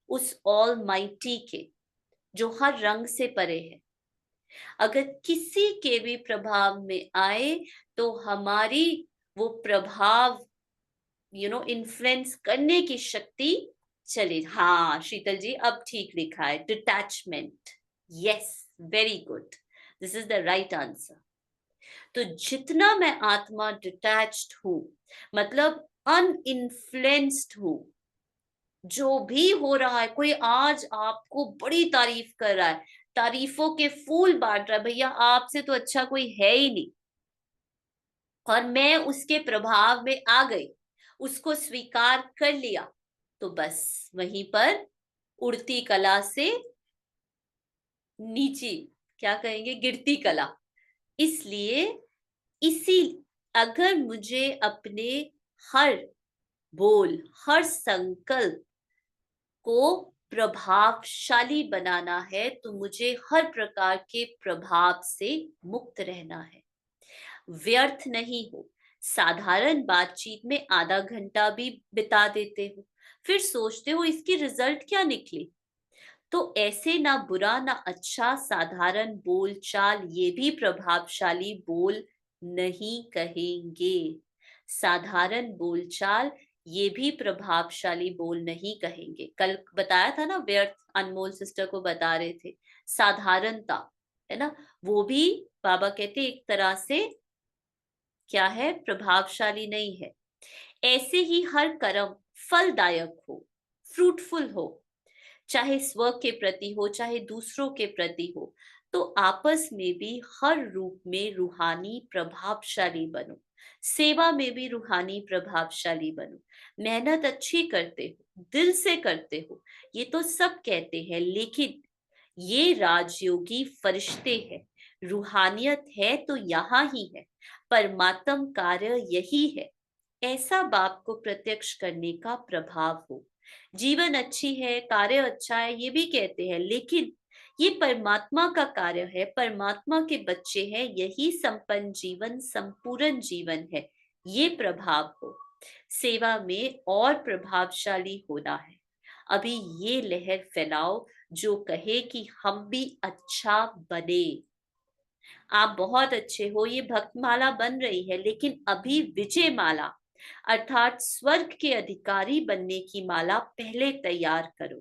[SPEAKER 2] उस ऑल माइटी के, जो हर रंग से परे है। अगर किसी के भी प्रभाव में आए, तो हमारी वो प्रभाव इन्फ्लुएंस करने की शक्ति चले। हाँ शीतल जी, अब ठीक लिखा है, detachment. Yes, very good, this is the right answer. तो जितना मैं आत्मा डिटैच्ड हूं, मतलब अनइन्फ्लुएंस्ड हूं, जो भी हो रहा है, कोई आज आपको बड़ी तारीफ कर रहा है, तारीफों के फूल बांट रहा है, भैया आपसे तो अच्छा कोई है ही नहीं, और मैं उसके प्रभाव में आ गई, उसको स्वीकार कर लिया, तो बस वहीं पर उड़ती कला से नीचे, क्या कहेंगे, गिरती कला। इसलिए इसी अगर मुझे अपने हर बोल, हर संकल्प को प्रभावशाली बनाना है तो मुझे हर प्रकार के प्रभाव से मुक्त रहना है। व्यर्थ नहीं हो। साधारण बातचीत में आधा घंटा भी बिता देते हो, फिर सोचते हो इसकी रिजल्ट क्या निकली। तो ऐसे ना बुरा ना अच्छा साधारण बोल चाल ये भी प्रभावशाली बोल नहीं कहेंगे। साधारण बोलचाल ये भी प्रभावशाली बोल नहीं कहेंगे। कल बताया था ना, व्यर्थ अनमोल सिस्टर को बता रहे थे, साधारणता है ना, वो भी बाबा कहते एक तरह से क्या है, प्रभावशाली नहीं है। ऐसे ही हर कर्म फलदायक हो, फ्रूटफुल हो, चाहे स्व के प्रति हो चाहे दूसरों के प्रति हो, तो आपस में भी हर रूप में रूहानी प्रभावशाली बनो। सेवा में भी रूहानी प्रभावशाली बनो। मेहनत अच्छी करते हो, दिल से करते हो, ये तो सब कहते हैं, लेकिन ये राजयोगी फरिश्ते हैं। रूहानियत है तो यहाँ ही है, परमात्म कार्य यही है। ऐसा बाप को प्रत्यक्ष करने का प्रभाव हो। जीवन अच्छी है, कार्य अच्छा है, ये भी कहते हैं, लेकिन ये परमात्मा का कार्य है, परमात्मा के बच्चे हैं, यही संपन्न जीवन संपूर्ण जीवन है, ये प्रभाव हो। सेवा में और प्रभावशाली होना है। अभी ये लहर फैलाओ जो कहे कि हम भी अच्छा बने। आप बहुत अच्छे हो, ये भक्तमाला बन रही है, लेकिन अभी विजय माला अर्थात स्वर्ग के अधिकारी बनने की माला पहले तैयार करो।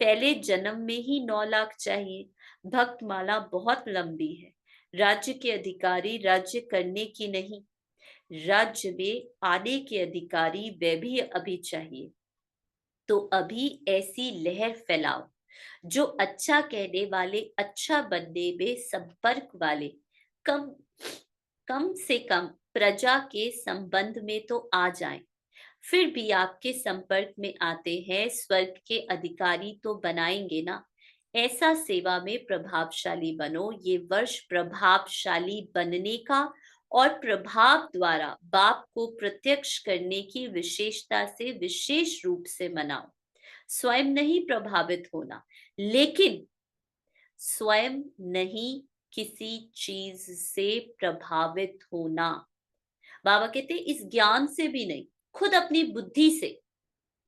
[SPEAKER 2] पहले जन्म में ही 9 लाख चाहिए। भक्तमाला बहुत लंबी है। राज्य के अधिकारी राज्य करने की नहीं, राज्य में आने के अधिकारी वे भी अभी चाहिए। तो अभी ऐसी लहर फैलाओ जो अच्छा कहने वाले, अच्छा बनने में संपर्क वाले, कम कम से कम प्रजा के संबंध में तो आ जाएं। फिर भी आपके संपर्क में आते हैं, स्वर्ग के अधिकारी तो बनाएंगे ना। ऐसा सेवा में प्रभावशाली बनो। ये वर्ष प्रभावशाली बनने का और प्रभाव द्वारा बाप को प्रत्यक्ष करने की विशेषता से विशेष रूप से मनाओ। स्वयं नहीं प्रभावित होना, लेकिन स्वयं नहीं किसी चीज से प्रभावित होना। बाबा कहते इस ज्ञान से भी नहीं, खुद अपनी बुद्धि से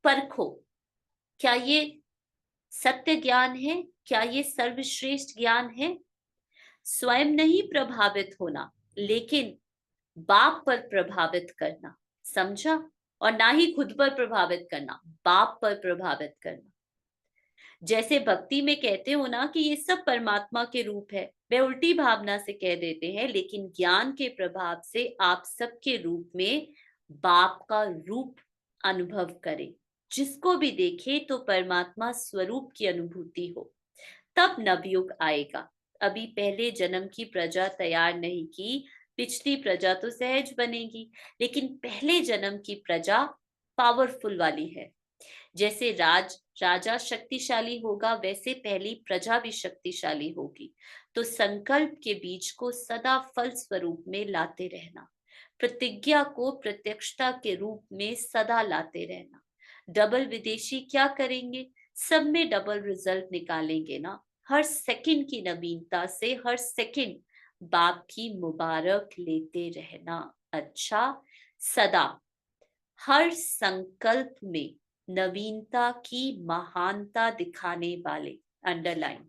[SPEAKER 2] परखो, क्या ये सत्य ज्ञान है, क्या ये सर्वश्रेष्ठ ज्ञान है। स्वयं नहीं प्रभावित होना, लेकिन बाप पर प्रभावित करना, समझा। और ना ही खुद पर प्रभावित करना, बाप पर प्रभावित करना। जैसे भक्ति में कहते हो ना कि ये सब परमात्मा के रूप है, वे उल्टी भावना से कह देते हैं, लेकिन ज्ञान के प्रभाव से आप सबके रूप में बाप का रूप अनुभव करें। जिसको भी देखे तो परमात्मा स्वरूप की अनुभूति हो, तब नवयुग आएगा। अभी पहले जन्म की प्रजा तैयार नहीं की, पिछली प्रजा तो सहज बनेगी, लेकिन पहले जन्म की प्रजा पावरफुल वाली है। जैसे राजा शक्तिशाली होगा, वैसे पहली प्रजा भी शक्तिशाली होगी। तो संकल्प के बीज को सदा फल स्वरूप में लाते रहना, प्रतिज्ञा को प्रत्यक्षता के रूप में सदा लाते रहना। डबल विदेशी क्या करेंगे, सब में डबल रिजल्ट निकालेंगे ना। हर सेकंड की नवीनता से हर सेकंड बाप की मुबारक लेते रहना। अच्छा, सदा हर संकल्प में नवीनता की महानता दिखाने वाले, अंडरलाइन,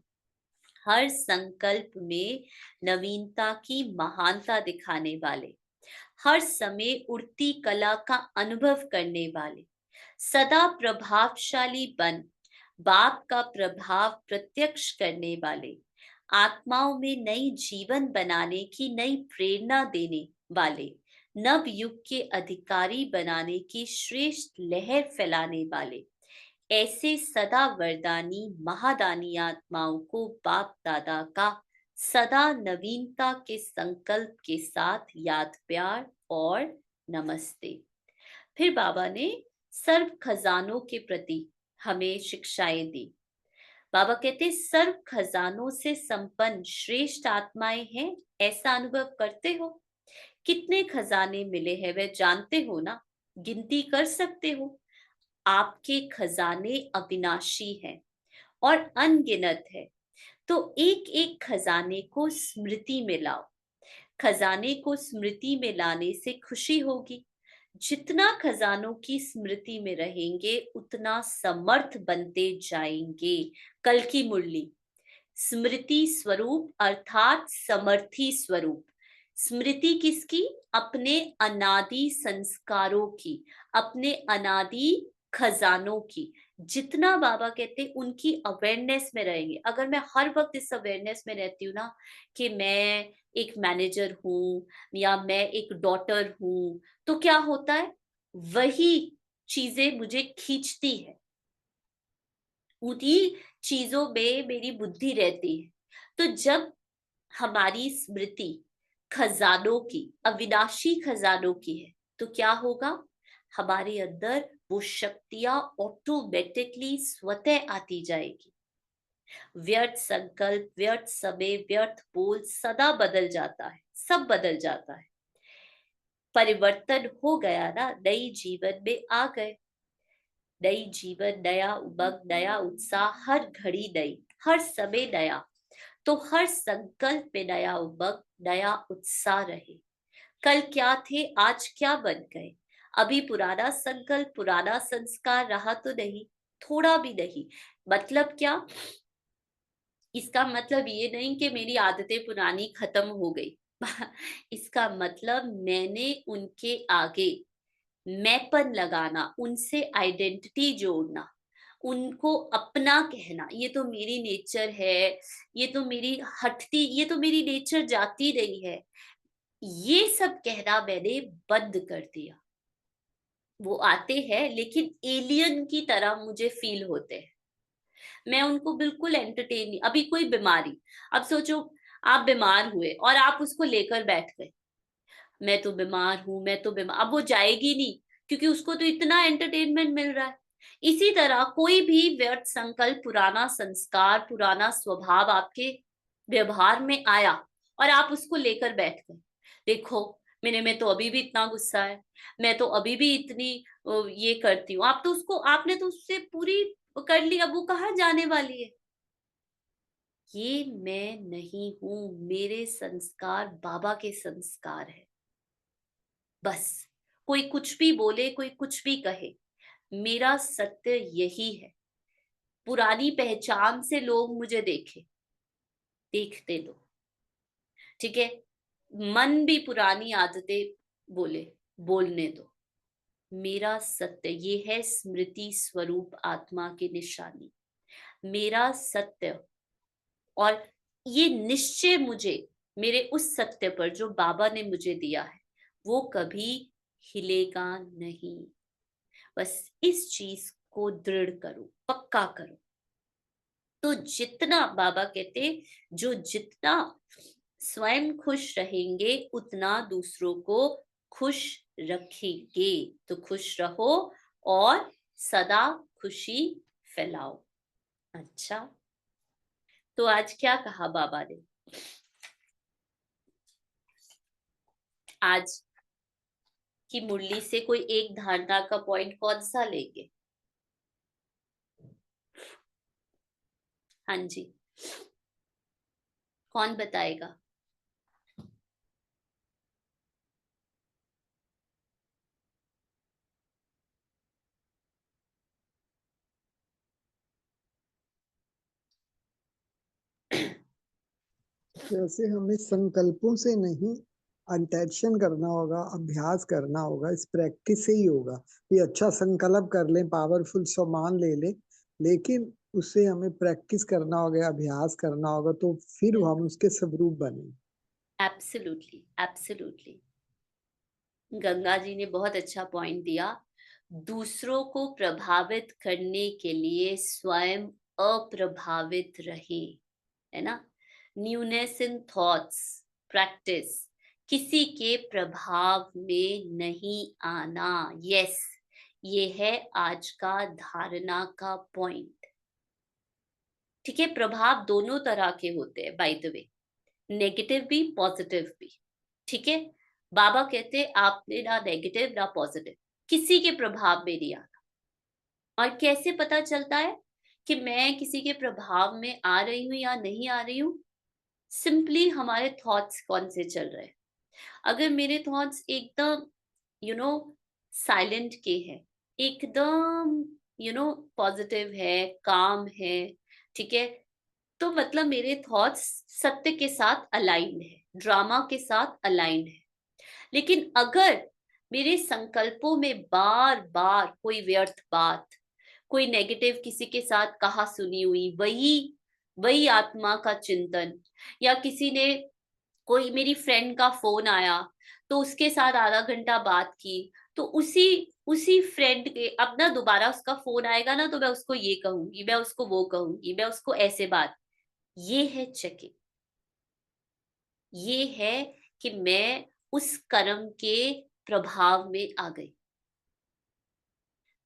[SPEAKER 2] हर संकल्प में नवीनता की महानता दिखाने वाले, हर समय उड़ती कला का अनुभव करने वाले, सदा प्रभावशाली बन बाप का प्रभाव प्रत्यक्ष करने वाले, आत्माओं में नई जीवन बनाने की नई प्रेरणा देने वाले, नव युग के अधिकारी बनाने की श्रेष्ठ लहर फैलाने वाले, ऐसे सदा वरदानी महादानी आत्माओं को बाप दादा का सदा नवीनता के संकल्प के साथ याद, प्यार और नमस्ते। फिर बाबा ने सर्व खजानों के प्रति हमें शिक्षाएं दी। बाबा कहते सर्व खजानों से संपन्न श्रेष्ठ आत्माएं हैं, ऐसा अनुभव करते हो। कितने खजाने मिले हैं वह जानते हो ना, गिनती कर सकते हो। आपके खजाने अविनाशी हैं और अनगिनत है। तो एक एक खजाने को स्मृति में लाओ। खजाने को स्मृति में लाने से खुशी होगी। जितना खजानों की स्मृति में रहेंगे उतना समर्थ बनते जाएंगे। कल की मुरली, स्मृति स्वरूप अर्थात समर्थी स्वरूप। स्मृति किसकी? अपने अनादि संस्कारों की, अपने अनादि खजानों की। जितना बाबा कहते उनकी अवेयरनेस में रहेंगे। अगर मैं हर वक्त इस अवेयरनेस में रहती हूँ ना कि मैं एक मैनेजर हूँ या मैं एक डॉटर हूँ, तो क्या होता है, वही चीजें मुझे खींचती है, उन्हीं चीजों में मेरी बुद्धि रहती है। तो जब हमारी स्मृति खजानों की, अविनाशी खजानों की है, तो क्या होगा, हमारे अंदर वो शक्तियां ऑटोमेटिकली स्वतः आती जाएगी। व्यर्थ संकल्प, व्यर्थ समय, व्यर्थ बोल सदा बदल जाता है, सब बदल जाता है। परिवर्तन हो गया ना, नई जीवन में आ गए। नई जीवन, नया उमंग, नया उत्साह, हर घड़ी नई, हर समय नया। तो हर संकल्प में नया उमंग, नया उत्साह रहे। कल क्या थे, आज क्या बन गए। अभी पुराना संकल्प, पुराना संस्कार रहा तो नहीं, थोड़ा भी नहीं। मतलब क्या, इसका मतलब ये नहीं कि मेरी आदतें पुरानी खत्म हो गई। इसका मतलब मैंने उनके आगे मैंपन लगाना, उनसे आइडेंटिटी जोड़ना, उनको अपना कहना, ये तो मेरी नेचर है, ये तो मेरी हटती, ये तो मेरी नेचर जाती रही है, ये सब कहना मैंने बंद कर दिया। वो आते हैं लेकिन एलियन की तरह मुझे फील होते हैं। मैं उनको बिल्कुल एंटरटेन नहीं। अभी कोई बीमारी, अब सोचो आप बीमार हुए और आप उसको लेकर बैठ गए, मैं तो बीमार हूं, मैं तो बीमार, अब वो जाएगी नहीं, क्योंकि उसको तो इतना एंटरटेनमेंट मिल रहा है। इसी तरह कोई भी व्यर्थ संकल्प, पुराना संस्कार, पुराना स्वभाव आपके व्यवहार में आया और आप उसको लेकर बैठ गए, देखो मेरे में तो अभी भी इतना गुस्सा है, मैं तो अभी भी इतनी ये करती हूँ। आप तो उसको, आपने तो उससे पूरी कर ली, अब वो कहाँ जाने वाली है। ये मैं नहीं हूं, मेरे संस्कार बाबा के संस्कार है। बस कोई कुछ भी बोले, कोई कुछ भी कहे, मेरा सत्य यही है। पुरानी पहचान से लोग मुझे देखते दो, ठीक है। मन भी पुरानी आदतें बोलने दो। मेरा सत्य ये है, स्मृति स्वरूप आत्मा की निशानी, मेरा सत्य। और ये निश्चय मुझे, मेरे उस सत्य पर जो बाबा ने मुझे दिया है, वो कभी हिलेगा नहीं। बस इस चीज को दृढ़ करो, पक्का करो। तो जितना बाबा कहते, जो जितना स्वयं खुश रहेंगे उतना दूसरों को खुश रखेंगे। तो खुश रहो और सदा खुशी फैलाओ। अच्छा, तो आज क्या कहा बाबा ने? आज की मुरली से कोई एक धारणा का पॉइंट कौन सा लेंगे? हाँ जी, कौन बताएगा?
[SPEAKER 4] जैसे हमें संकल्पों से नहीं, अटेंशन करना होगा, अभ्यास करना होगा, इस प्रैक्टिस से ही होगा। ये अच्छा संकल्प कर लें, पावरफुल सामान ले लें, लेकिन उससे हमें प्रैक्टिस करना होगा, अभ्यास करना होगा, तो फिर हम उसके स्वरूप बने।
[SPEAKER 2] Absolutely, absolutely. गंगा जी ने बहुत अच्छा पॉइंट दिया। दूसरों को प्रभावित करने के लिए स्वयं अप्रभावित रहे, है ना। न्यूनेस इन थॉट्स, प्रैक्टिस, किसी के प्रभाव में नहीं आना। यस, ये है आज का धारणा का पॉइंट। ठीक है, प्रभाव दोनों तरह के होते हैं बाय द वे, नेगेटिव भी पॉजिटिव भी। ठीक है, बाबा कहते आपने ना नेगेटिव ना पॉजिटिव किसी के प्रभाव में नहीं आना। और कैसे पता चलता है कि मैं किसी के प्रभाव में आ रही हूं या नहीं आ रही हूं? सिंपली हमारे थॉट्स कौन से चल रहे हैं। अगर मेरे थॉट्स एकदम यू नो साइलेंट के हैं, एकदम पॉजिटिव है, काम है, ठीक है, तो मतलब मेरे थॉट्स सत्य के साथ अलाइंड है, ड्रामा के साथ अलाइंड है। लेकिन अगर मेरे संकल्पों में बार बार कोई व्यर्थ बात, कोई नेगेटिव किसी के साथ कहा सुनी हुई वही वही आत्मा का चिंतन, या किसी ने, कोई मेरी फ्रेंड का फोन आया तो उसके साथ आधा घंटा बात की, तो उसी उसी फ्रेंड के अब ना दोबारा उसका फोन आएगा ना तो मैं उसको ये कहूंगी, मैं उसको वो कहूंगी, मैं उसको ऐसे बात, ये है चेकिंग। ये है कि मैं उस कर्म के प्रभाव में आ गई।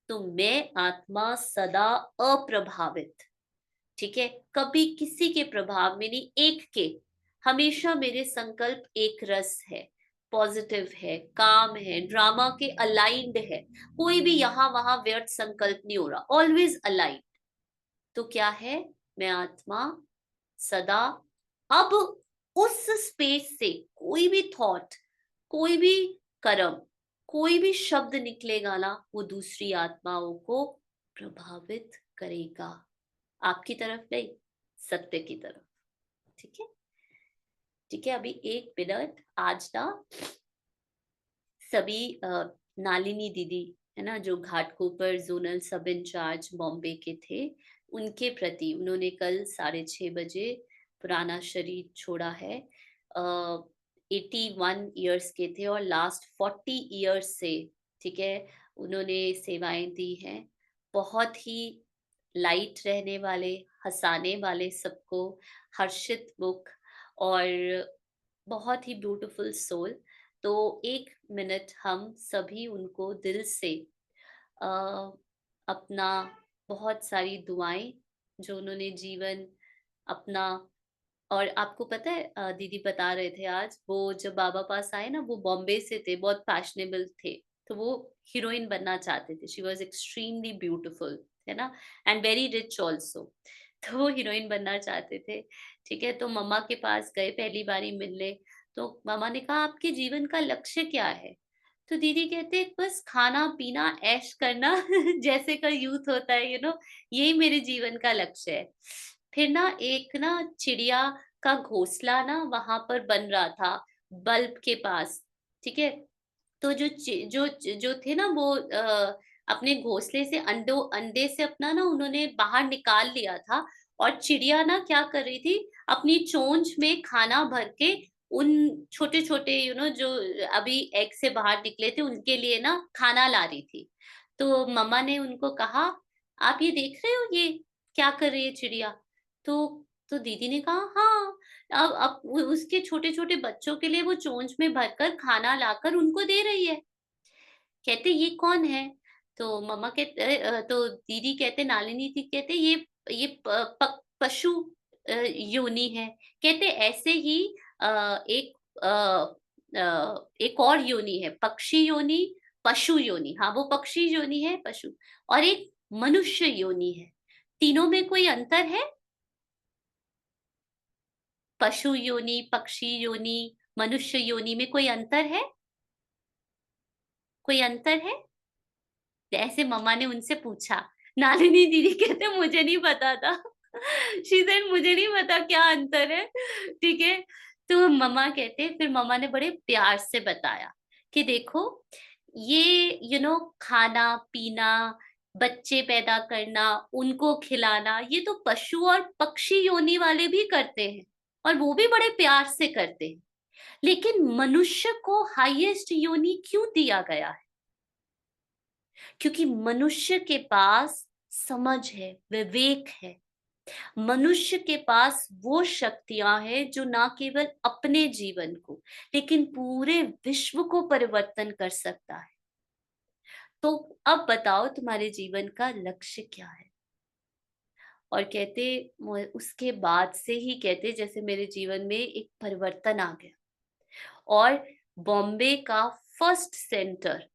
[SPEAKER 2] तो मैं आत्मा सदा अप्रभावित, ठीक है, कभी किसी के प्रभाव में नहीं, एक के, हमेशा मेरे संकल्प एक रस है, पॉजिटिव है, काम है, ड्रामा के अलाइंड है, कोई भी यहाँ वहां व्यर्थ संकल्प नहीं हो रहा, ऑलवेज अलाइंड। तो क्या है, मैं आत्मा सदा, अब उस स्पेस से कोई भी थॉट, कोई भी कर्म, कोई भी शब्द निकलेगा ना, वो दूसरी आत्माओं को प्रभावित करेगा, आपकी तरफ नहीं, सत्य की तरफ। ठीक है, ठीक है। अभी 1 मिनट, आज ना सभी नालिनी दीदी है ना, जो घाटकोपर जोनल सब इंचार्ज बॉम्बे के थे, उनके प्रति उन्होंने कल 6:30 बजे पुराना शरीर छोड़ा है। 81 ईयर्स के थे और लास्ट 40 ईयर्स से, ठीक है, उन्होंने सेवाएं दी हैं। बहुत ही लाइट रहने वाले, हंसाने वाले, सबको हर्षित मुख और बहुत ही ब्यूटीफुल सोल। तो 1 मिनट हम सभी उनको दिल से अ, अपना बहुत सारी दुआएं, जो उन्होंने जीवन अपना, और आपको पता है दीदी बता रहे थे आज, वो जब बाबा पास आए ना, वो बॉम्बे से थे, बहुत फैशनेबल थे, तो वो हीरोइन बनना चाहते थे, शी वॉज एक्सट्रीमली ब्यूटिफुल, है ना, एंड वेरी रिच ऑल्सो। तो वो हीरोइन बनना चाहते थे, ठीक है। तो मम्मा के पास गए पहली बारी मिलने, तो मम्मा ने कहा आपके जीवन का लक्ष्य क्या है? तो दीदी कहते बस खाना पीना ऐश करना जैसे का यूथ होता है, यही मेरे जीवन का लक्ष्य है। फिर ना एक ना चिड़िया का घोंसला ना वहां पर बन रहा था बल्ब के पास, ठीक है। तो जो थे ना वो अपने घोंसले से अंडे से अपना ना उन्होंने बाहर निकाल लिया था, और चिड़िया ना क्या कर रही थी, अपनी चोंच में खाना भर के उन छोटे छोटे जो अभी एग से बाहर निकले थे उनके लिए ना खाना ला रही थी। तो मम्मा ने उनको कहा आप ये देख रहे हो, ये क्या कर रही है चिड़िया? तो दीदी ने कहा हाँ, अब उसके छोटे छोटे बच्चों के लिए वो चोंच में भरकर खाना लाकर उनको दे रही है। कहते ये कौन है? तो मम्मा कहते तो दीदी कहते, नालिनी थी, कहते ये पशु योनि है। कहते ऐसे ही एक एक और योनि है, पक्षी योनि, पशु योनि, हाँ वो पक्षी योनि है, पशु, और एक मनुष्य योनि है। तीनों में कोई अंतर है? पशु योनि, पक्षी योनि, मनुष्य योनि में कोई अंतर है? कोई अंतर है? ऐसे मम्मा ने उनसे पूछा। नालिनी दीदी कहते मुझे नहीं पता था। शी सेड मुझे नहीं पता क्या अंतर है, ठीक है। तो मम्मा कहते, फिर मम्मा ने बड़े प्यार से बताया कि देखो ये खाना पीना, बच्चे पैदा करना, उनको खिलाना, ये तो पशु और पक्षी योनि वाले भी करते हैं, और वो भी बड़े प्यार से करते हैं। लेकिन मनुष्य को हाईएस्ट योनि क्यों दिया गया है? क्योंकि मनुष्य के पास समझ है, विवेक है, मनुष्य के पास वो शक्तियां हैं जो ना केवल अपने जीवन को लेकिन पूरे विश्व को परिवर्तन कर सकता है। तो अब बताओ तुम्हारे जीवन का लक्ष्य क्या है? और कहते उसके बाद से ही कहते जैसे मेरे जीवन में एक परिवर्तन आ गया, और बॉम्बे का फर्स्ट सेंटर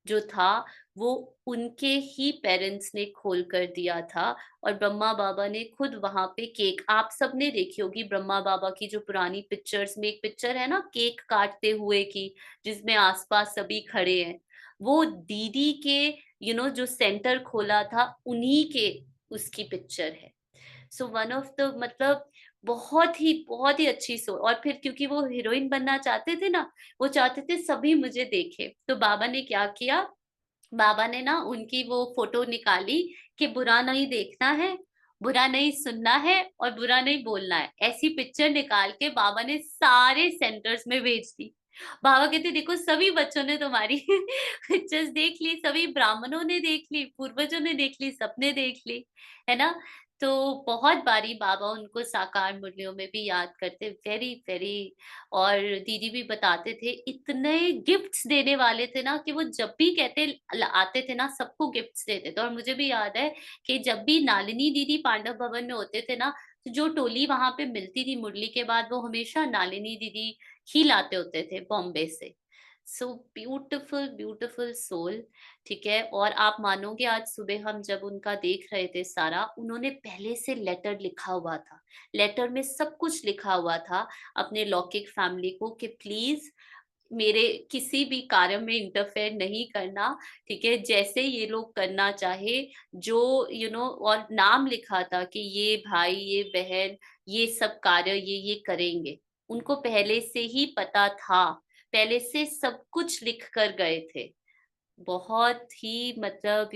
[SPEAKER 2] जो था वो उनके ही पेरेंट्स ने खोल कर दिया था। और ब्रह्मा बाबा ने खुद वहां पे केक, आप सबने देखी होगी ब्रह्मा बाबा की जो पुरानी पिक्चर्स में एक पिक्चर है ना केक काटते हुए की, जिसमें आसपास सभी खड़े हैं, वो दीदी के जो सेंटर खोला था उन्हीं के उसकी पिक्चर है। सो वन ऑफ द मतलब बहुत ही अच्छी सोच। और फिर क्योंकि वो हीरोइन बनना चाहते थे ना, वो चाहते थे सभी मुझे देखे, तो बाबा ने क्या किया, बाबा ने ना उनकी वो फोटो निकाली कि बुरा नहीं देखना है, बुरा नहीं सुनना है और बुरा नहीं बोलना है, ऐसी पिक्चर निकाल के बाबा ने सारे सेंटर्स में भेज दी। बाबा कहते देखो सभी बच्चों ने तुम्हारी पिक्चर्स देख ली, सभी ब्राह्मणों ने देख ली, पूर्वजों ने देख ली, सबने देख ली, है ना। तो बहुत बारी बाबा उनको साकार मुरलियों में भी याद करते, वेरी वेरी। और दीदी भी बताते थे इतने गिफ्ट्स देने वाले थे ना कि वो जब भी कहते आते थे ना सबको गिफ्ट्स देते थे। और मुझे भी याद है कि जब भी नालिनी दीदी पांडव भवन में होते थे ना, तो जो टोली वहां पे मिलती थी मुरली के बाद, वो हमेशा नालिनी दीदी ही लाते होते थे बॉम्बे से। So beautiful beautiful soul. ठीक है। और आप मानोगे आज सुबह हम जब उनका देख रहे थे सारा, उन्होंने पहले से लेटर लिखा हुआ था, लेटर में सब कुछ लिखा हुआ था अपने लौकिक फैमिली को कि प्लीज मेरे किसी भी कार्य में इंटरफेयर नहीं करना। ठीक है। जैसे ये लोग करना चाहे, जो और नाम लिखा था कि ये भाई ये बहन ये सब कार्य ये करेंगे, उनको पहले से ही पता था, पहले से सब कुछ लिख कर गए थे। बहुत ही मतलब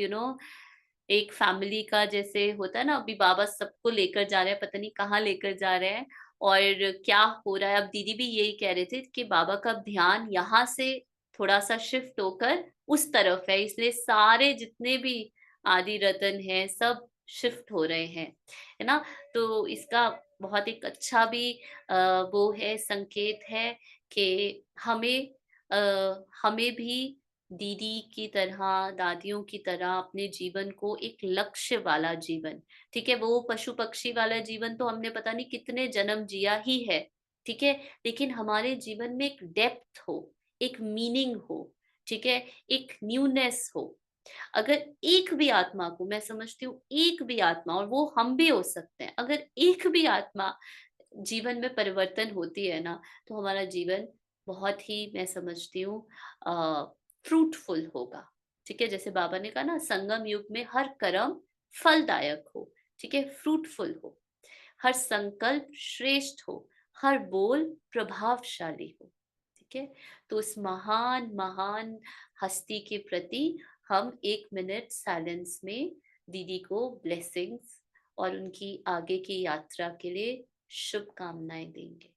[SPEAKER 2] एक फैमिली का जैसे होता है ना, अभी बाबा सबको लेकर जा रहे हैं, पता नहीं कहाँ लेकर जा रहे हैं और क्या हो रहा है। अब दीदी भी यही कह रहे थे कि बाबा का ध्यान यहाँ से थोड़ा सा शिफ्ट होकर उस तरफ है, इसलिए सारे जितने भी आदि रतन हैं सब शिफ्ट हो रहे हैं, है ना। तो इसका बहुत एक अच्छा भी वो है, संकेत है कि हमें भी दीदी की तरह, दादियों की तरह अपने जीवन को एक लक्ष्य वाला जीवन, ठीक है, वो पशु पक्षी वाला जीवन तो हमने पता नहीं कितने जन्म जिया ही है, ठीक है, लेकिन हमारे जीवन में एक डेप्थ हो, एक मीनिंग हो, ठीक है, एक न्यूनेस हो। अगर एक भी आत्मा को, मैं समझती हूँ एक भी आत्मा, और वो हम भी हो सकते हैं, अगर एक भी आत्मा जीवन में परिवर्तन होती है ना, तो हमारा जीवन बहुत ही, मैं समझती हूँ, फ्रूटफुल होगा। ठीक है। जैसे बाबा ने कहा ना, संगम युग में हर कर्म फलदायक हो, ठीक है, फ्रूटफुल हो, हर संकल्प श्रेष्ठ हो, हर बोल प्रभावशाली हो। ठीक है। तो उस महान महान हस्ती के प्रति हम 1 मिनट साइलेंस में दीदी को ब्लेसिंग्स और उनकी आगे की यात्रा के लिए शुभकामनाएं देंगे।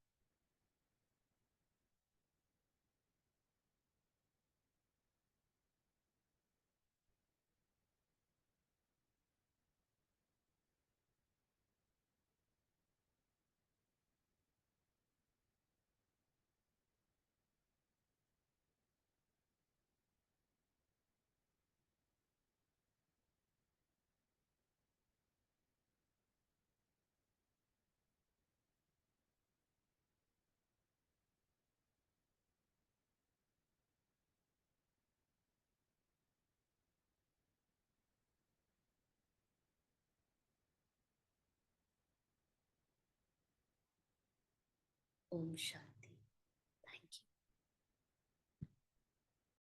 [SPEAKER 2] ओम शांति।